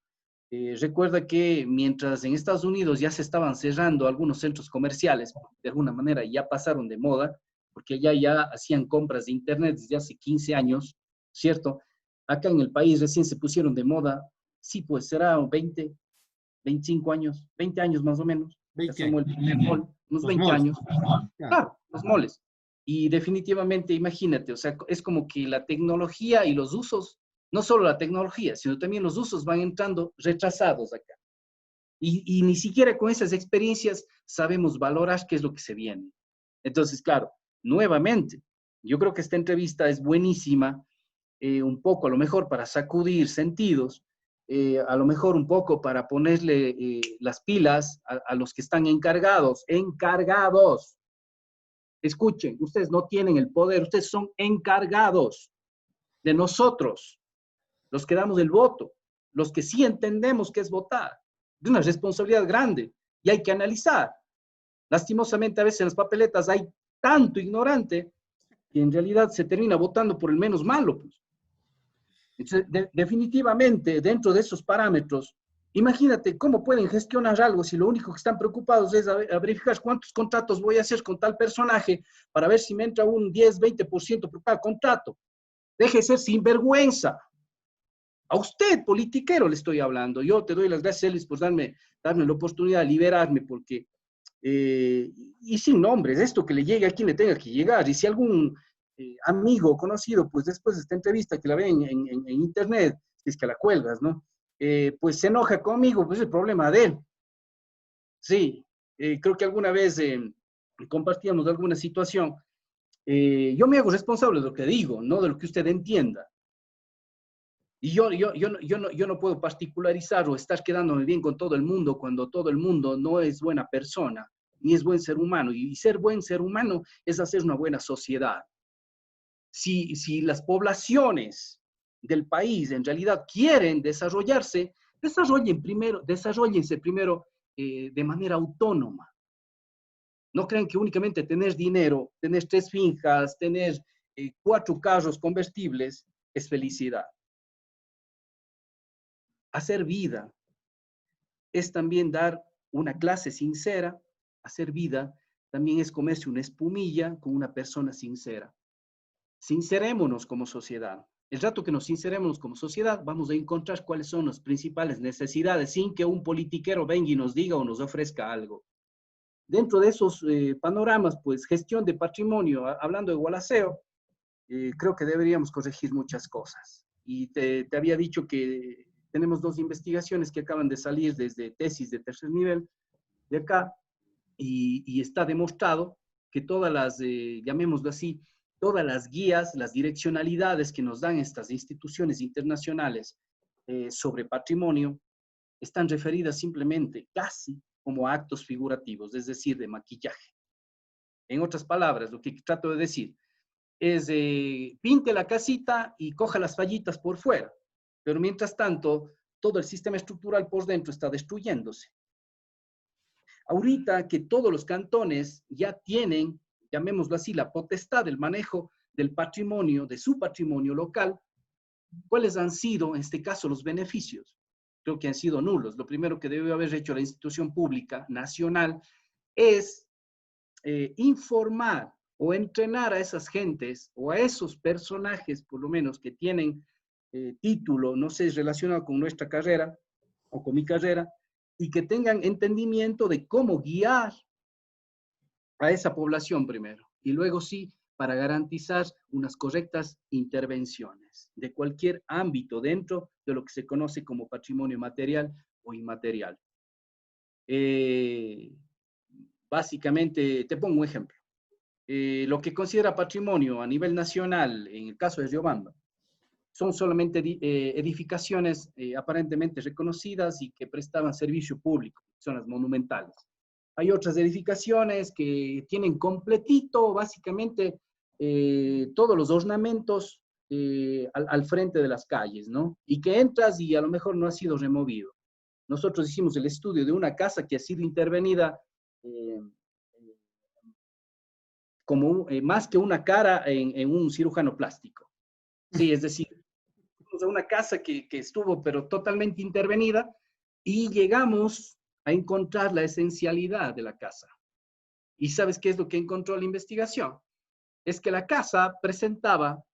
recuerda que mientras en Estados Unidos ya se estaban cerrando algunos centros comerciales, de alguna manera ya pasaron de moda, porque allá ya hacían compras de Internet desde hace 15 años, ¿cierto? Acá en el país recién se pusieron de moda, sí, pues será 20, 25 años, 20 años más o menos, 20 hacemos años. el primer mall, unos Los 20 malls. años. Claro. Claro, los moles. Y definitivamente, imagínate, o sea, es como que la tecnología y los usos, no solo la tecnología, sino también los usos van entrando retrasados acá. Y ni siquiera con esas experiencias sabemos valorar qué es lo que se viene. Entonces, claro, nuevamente, yo creo que esta entrevista es buenísima, un poco a lo mejor para sacudir sentidos, a lo mejor un poco para ponerle las pilas a los que están encargados. Escuchen, ustedes no tienen el poder, ustedes son encargados de nosotros, los que damos el voto, los que sí entendemos qué es votar, de una responsabilidad grande y hay que analizar. Lastimosamente a veces en las papeletas hay tanto ignorante que en realidad se termina votando por el menos malo. Pues. Entonces, definitivamente, dentro de esos parámetros, imagínate cómo pueden gestionar algo si lo único que están preocupados es a verificar cuántos contratos voy a hacer con tal personaje para ver si me entra un 10, 20% por cada contrato. Deje de ser sinvergüenza. A usted, politiquero, le estoy hablando. Yo te doy las gracias, Elvis, por darme la oportunidad de liberarme, porque, y sin nombres, esto que le llegue a quien le tenga que llegar. Y si algún amigo conocido, pues después de esta entrevista que la ve en internet, si es que la cuelgas, ¿no? Pues se enoja conmigo, pues es el problema de él. Sí, creo que alguna vez compartíamos alguna situación. Yo me hago responsable de lo que digo, no de lo que usted entienda. Y yo no puedo particularizar o estar quedándome bien con todo el mundo cuando todo el mundo no es buena persona, ni es buen ser humano. Y ser buen ser humano es hacer una buena sociedad. Si las poblaciones del país en realidad quieren desarrollarse, desarrollense primero de manera autónoma. No crean que únicamente tener dinero, tener 3 fincas, tener 4 carros convertibles es felicidad. Hacer vida es también dar una clase sincera. Hacer vida también es comerse una espumilla con una persona sincera. Sincerémonos como sociedad. El rato que nos sinceremos como sociedad, vamos a encontrar cuáles son las principales necesidades sin que un politiquero venga y nos diga o nos ofrezca algo. Dentro de esos panoramas, pues gestión de patrimonio, hablando de Gualaceo, creo que deberíamos corregir muchas cosas. Y te había dicho que tenemos 2 investigaciones que acaban de salir desde tesis de tercer nivel de acá, y está demostrado que todas las, llamémoslo así, todas las guías, las direccionalidades que nos dan estas instituciones internacionales sobre patrimonio están referidas simplemente casi como actos figurativos, es decir, de maquillaje. En otras palabras, lo que trato de decir es pinte la casita y coja las fallitas por fuera, pero mientras tanto, todo el sistema estructural por dentro está destruyéndose. Ahorita que todos los cantones ya tienen, llamémoslo así, la potestad del manejo del patrimonio, de su patrimonio local, ¿cuáles han sido, en este caso, los beneficios? Creo que han sido nulos. Lo primero que debe haber hecho la institución pública nacional es informar o entrenar a esas gentes o a esos personajes, por lo menos, que tienen título, no sé, relacionado con nuestra carrera o con mi carrera, y que tengan entendimiento de cómo guiar a esa población primero, y luego sí, para garantizar unas correctas intervenciones. instituciones, de cualquier ámbito dentro de lo que se conoce como patrimonio material o inmaterial. Básicamente, te pongo un ejemplo. Lo que considera patrimonio a nivel nacional, en el caso de Riobamba, son solamente edificaciones aparentemente reconocidas y que prestaban servicio público, son las monumentales. Hay otras edificaciones que tienen completito, básicamente, todos los ornamentos al frente de las calles, ¿no? Y que entras y a lo mejor no ha sido removido. Nosotros hicimos el estudio de una casa que ha sido intervenida como más que una cara en un cirujano plástico. Sí, es decir, fuimos a una casa que estuvo pero totalmente intervenida y llegamos a encontrar la esencialidad de la casa. ¿Y sabes qué es lo que encontró la investigación? Es que la casa presentaba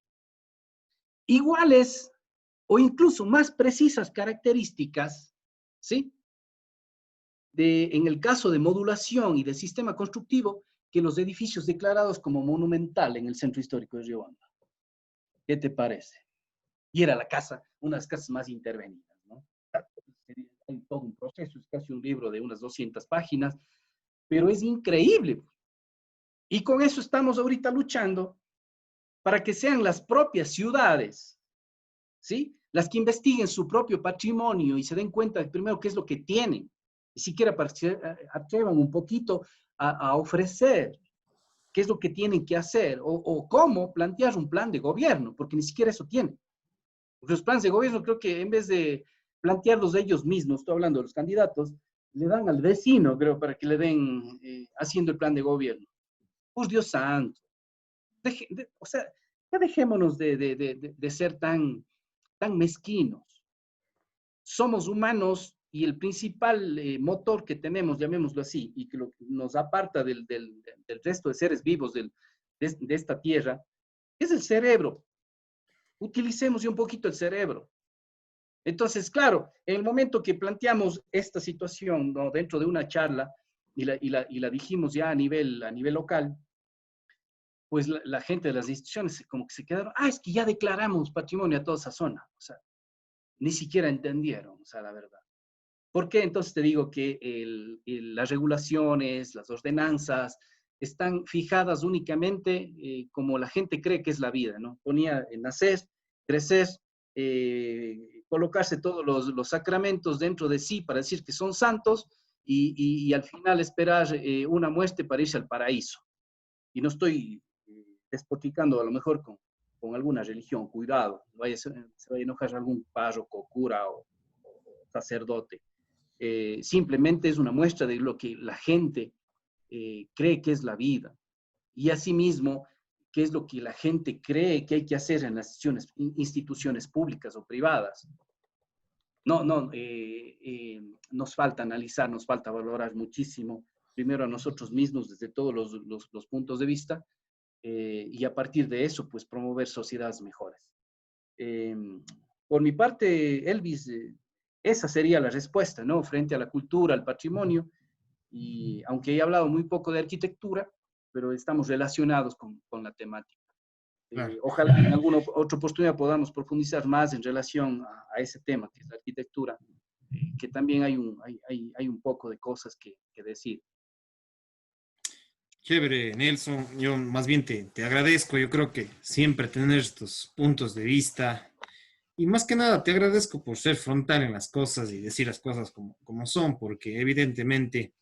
iguales o incluso más precisas características, ¿sí? En el caso de modulación y de sistema constructivo, que los edificios declarados como monumental en el centro histórico de Riobamba. ¿Qué te parece? Y era la casa, una de las casas más intervenidas, ¿no? Hay todo un proceso, es casi un libro de unas 200 páginas, pero es increíble. Y con eso estamos ahorita luchando para que sean las propias ciudades, ¿sí? Las que investiguen su propio patrimonio y se den cuenta de primero qué es lo que tienen. Y siquiera para que se atrevan un poquito a ofrecer qué es lo que tienen que hacer o cómo plantear un plan de gobierno, porque ni siquiera eso tienen. Los planes de gobierno creo que en vez de plantearlos de ellos mismos, estoy hablando de los candidatos, le dan al vecino, creo, para que le den haciendo el plan de gobierno. Por Dios santo. O sea, ya dejémonos de ser tan mezquinos. Somos humanos y el principal motor que tenemos, llamémoslo así, y que nos aparta del resto de seres vivos de esta tierra, es el cerebro. Utilicemos un poquito el cerebro. Entonces, claro, en el momento que planteamos esta situación, ¿no?, dentro de una charla y la dijimos ya a nivel local, pues la gente de las instituciones como que se quedaron, es que ya declaramos patrimonio a toda esa zona. O sea, ni siquiera entendieron, o sea, la verdad. ¿Por qué? Entonces te digo que las regulaciones, las ordenanzas, están fijadas únicamente como la gente cree que es la vida, ¿no? Ponía nacer, crecer, colocarse todos los sacramentos dentro de sí para decir que son santos y al final esperar una muerte para irse al paraíso. Y no estoy despotricando a lo mejor con alguna religión, cuidado, se vaya a enojar algún párroco, cura o sacerdote. Simplemente es una muestra de lo que la gente cree que es la vida. Y asimismo, qué es lo que la gente cree que hay que hacer en las instituciones públicas o privadas. Nos falta analizar, nos falta valorar muchísimo, primero a nosotros mismos desde todos los puntos de vista, y a partir de eso, pues promover sociedades mejores. Por mi parte, Elvis, esa sería la respuesta, ¿no? Frente a la cultura, al patrimonio, y aunque he hablado muy poco de arquitectura, pero estamos relacionados con la temática. Claro. Ojalá en alguna otra oportunidad podamos profundizar más en relación a ese tema, que es la arquitectura, que también hay un poco de cosas que decir. Chévere, Nelson. Yo más bien te agradezco. Yo creo que siempre tener estos puntos de vista y más que nada te agradezco por ser frontal en las cosas y decir las cosas como son, porque evidentemente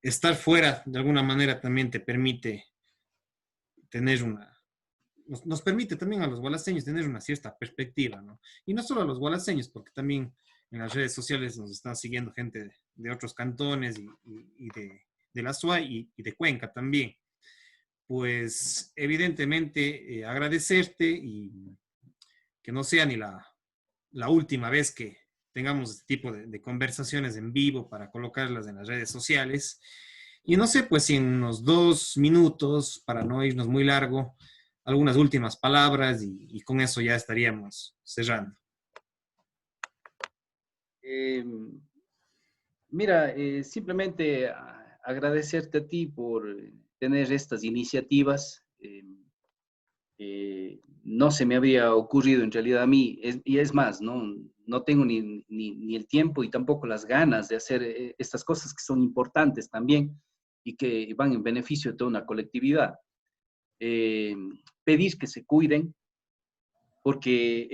estar fuera de alguna manera también te permite tener nos permite también a los gualaseños tener una cierta perspectiva, ¿no? Y no solo a los gualaseños, porque también en las redes sociales nos están siguiendo gente de otros cantones y de la SUAY y de Cuenca también. Pues evidentemente agradecerte y que no sea ni la última vez que tengamos este tipo de conversaciones en vivo para colocarlas en las redes sociales. Y no sé, pues si en unos 2 minutos, para no irnos muy largo, algunas últimas palabras y con eso ya estaríamos cerrando. Mira, simplemente agradecerte a ti por tener estas iniciativas. No se me había ocurrido en realidad a mí, y es más, no tengo ni el tiempo y tampoco las ganas de hacer estas cosas que son importantes también y que van en beneficio de toda una colectividad. Pedir que se cuiden, porque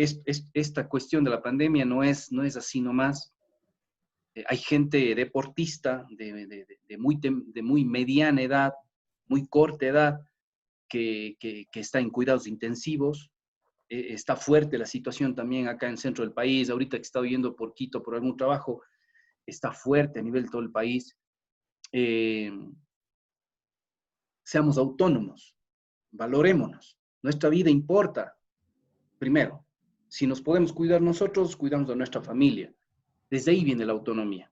esta cuestión de la pandemia no es así nomás. Hay gente deportista de muy mediana edad, muy corta edad, que está en cuidados intensivos. Está fuerte la situación también acá en el centro del país. Ahorita que he estado yendo por Quito por algún trabajo, está fuerte a nivel de todo el país. Seamos autónomos, valorémonos. Nuestra vida importa. Primero, si nos podemos cuidar nosotros, cuidamos de nuestra familia. Desde ahí viene la autonomía.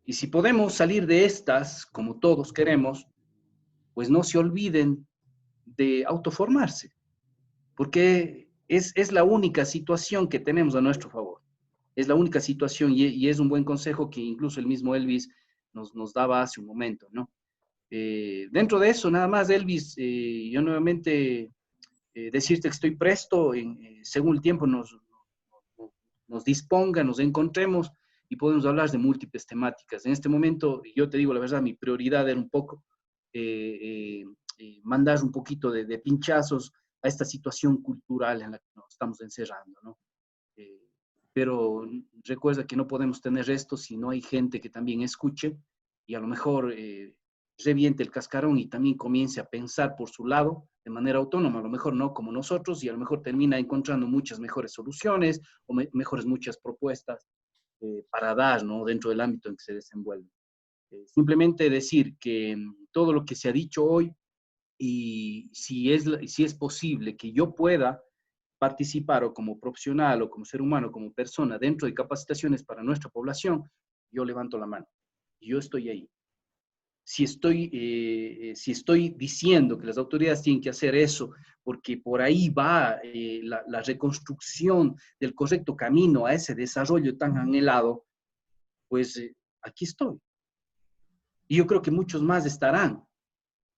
Y si podemos salir de estas, como todos queremos, pues no se olviden de autoformarse, porque es la única situación que tenemos a nuestro favor. Es la única situación y es un buen consejo que incluso el mismo Elvis nos daba hace un momento, ¿no? Dentro de eso, nada más, Elvis, yo nuevamente decirte que estoy presto, según el tiempo nos disponga, nos encontremos y podemos hablar de múltiples temáticas. En este momento, yo te digo la verdad, mi prioridad era un poco mandar un poquito de pinchazos a esta situación cultural en la que nos estamos encerrando, ¿no? Pero recuerda que no podemos tener esto si no hay gente que también escuche y a lo mejor reviente el cascarón y también comience a pensar por su lado de manera autónoma, a lo mejor no como nosotros y a lo mejor termina encontrando muchas mejores soluciones o mejores muchas propuestas para dar, ¿no? Dentro del ámbito en que se desenvuelve. Simplemente decir que todo lo que se ha dicho hoy y si es posible que yo pueda participar o como profesional o como ser humano, como persona dentro de capacitaciones para nuestra población, yo levanto la mano. Yo estoy ahí. Si estoy diciendo que las autoridades tienen que hacer eso, porque por ahí va la reconstrucción del correcto camino a ese desarrollo tan anhelado, pues aquí estoy. Y yo creo que muchos más estarán.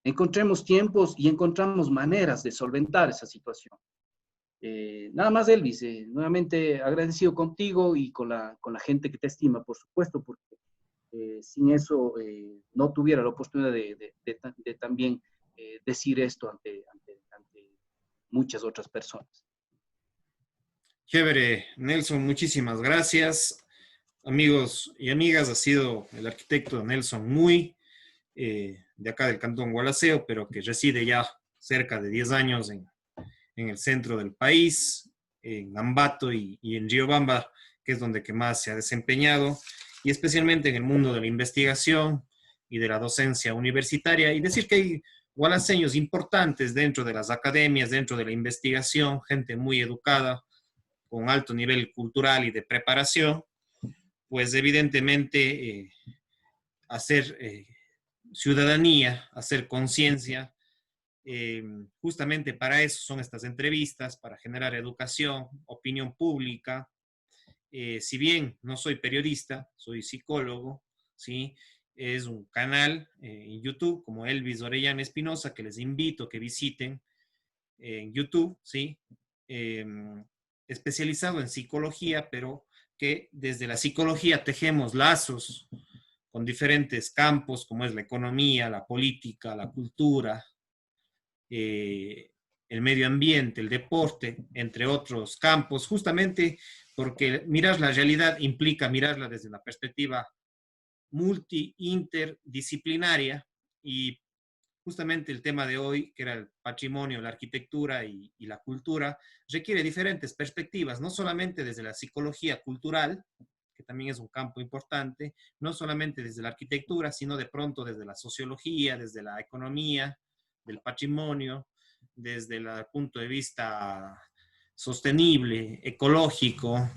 Encontremos tiempos y encontramos maneras de solventar esa situación. Nada más, Elvis, nuevamente agradecido contigo y con la gente que te estima, por supuesto, porque sin eso no tuviera la oportunidad de también decir esto ante muchas otras personas. Chévere, Nelson, muchísimas gracias. Amigos y amigas, ha sido el arquitecto Nelson Muy, de acá del Cantón Gualaceo, pero que reside ya cerca de 10 años en el centro del país, en Ambato y en Riobamba, que es donde que más se ha desempeñado, y especialmente en el mundo de la investigación y de la docencia universitaria. Y decir que hay gualaceños importantes dentro de las academias, dentro de la investigación, gente muy educada, con alto nivel cultural y de preparación, pues evidentemente hacer ciudadanía, hacer conciencia. Justamente para eso son estas entrevistas, para generar educación, opinión pública. Si bien no soy periodista, soy psicólogo, ¿sí? Es un canal en YouTube como Elvis Orellana Espinosa que les invito a que visiten en YouTube, ¿sí? Eh, especializado en psicología, pero que desde la psicología tejemos lazos con diferentes campos como es la economía, la política, la cultura, el medio ambiente, el deporte, entre otros campos, justamente porque mirar la realidad implica mirarla desde la perspectiva interdisciplinaria y justamente el tema de hoy, que era el patrimonio, la arquitectura y la cultura, requiere diferentes perspectivas, no solamente desde la psicología cultural, que también es un campo importante, no solamente desde la arquitectura, sino de pronto desde la sociología, desde la economía, del patrimonio, desde el punto de vista sostenible, ecológico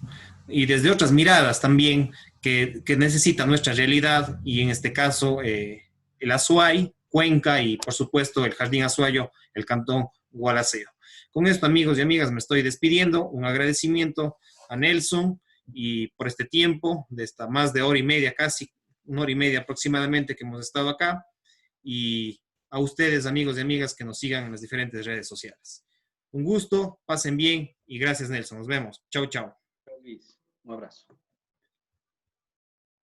y desde otras miradas también que necesita nuestra realidad y en este caso el Azuay, Cuenca y por supuesto el Jardín Azuayo, el Cantón Gualaceo. Con esto, amigos y amigas, me estoy despidiendo. Un agradecimiento a Nelson y por este tiempo de esta más de hora y media, casi una hora y media aproximadamente que hemos estado acá y a ustedes, amigos y amigas, que nos sigan en las diferentes redes sociales. Un gusto, pasen bien y gracias, Nelson. Nos vemos. Chau, chau. Luis, un abrazo.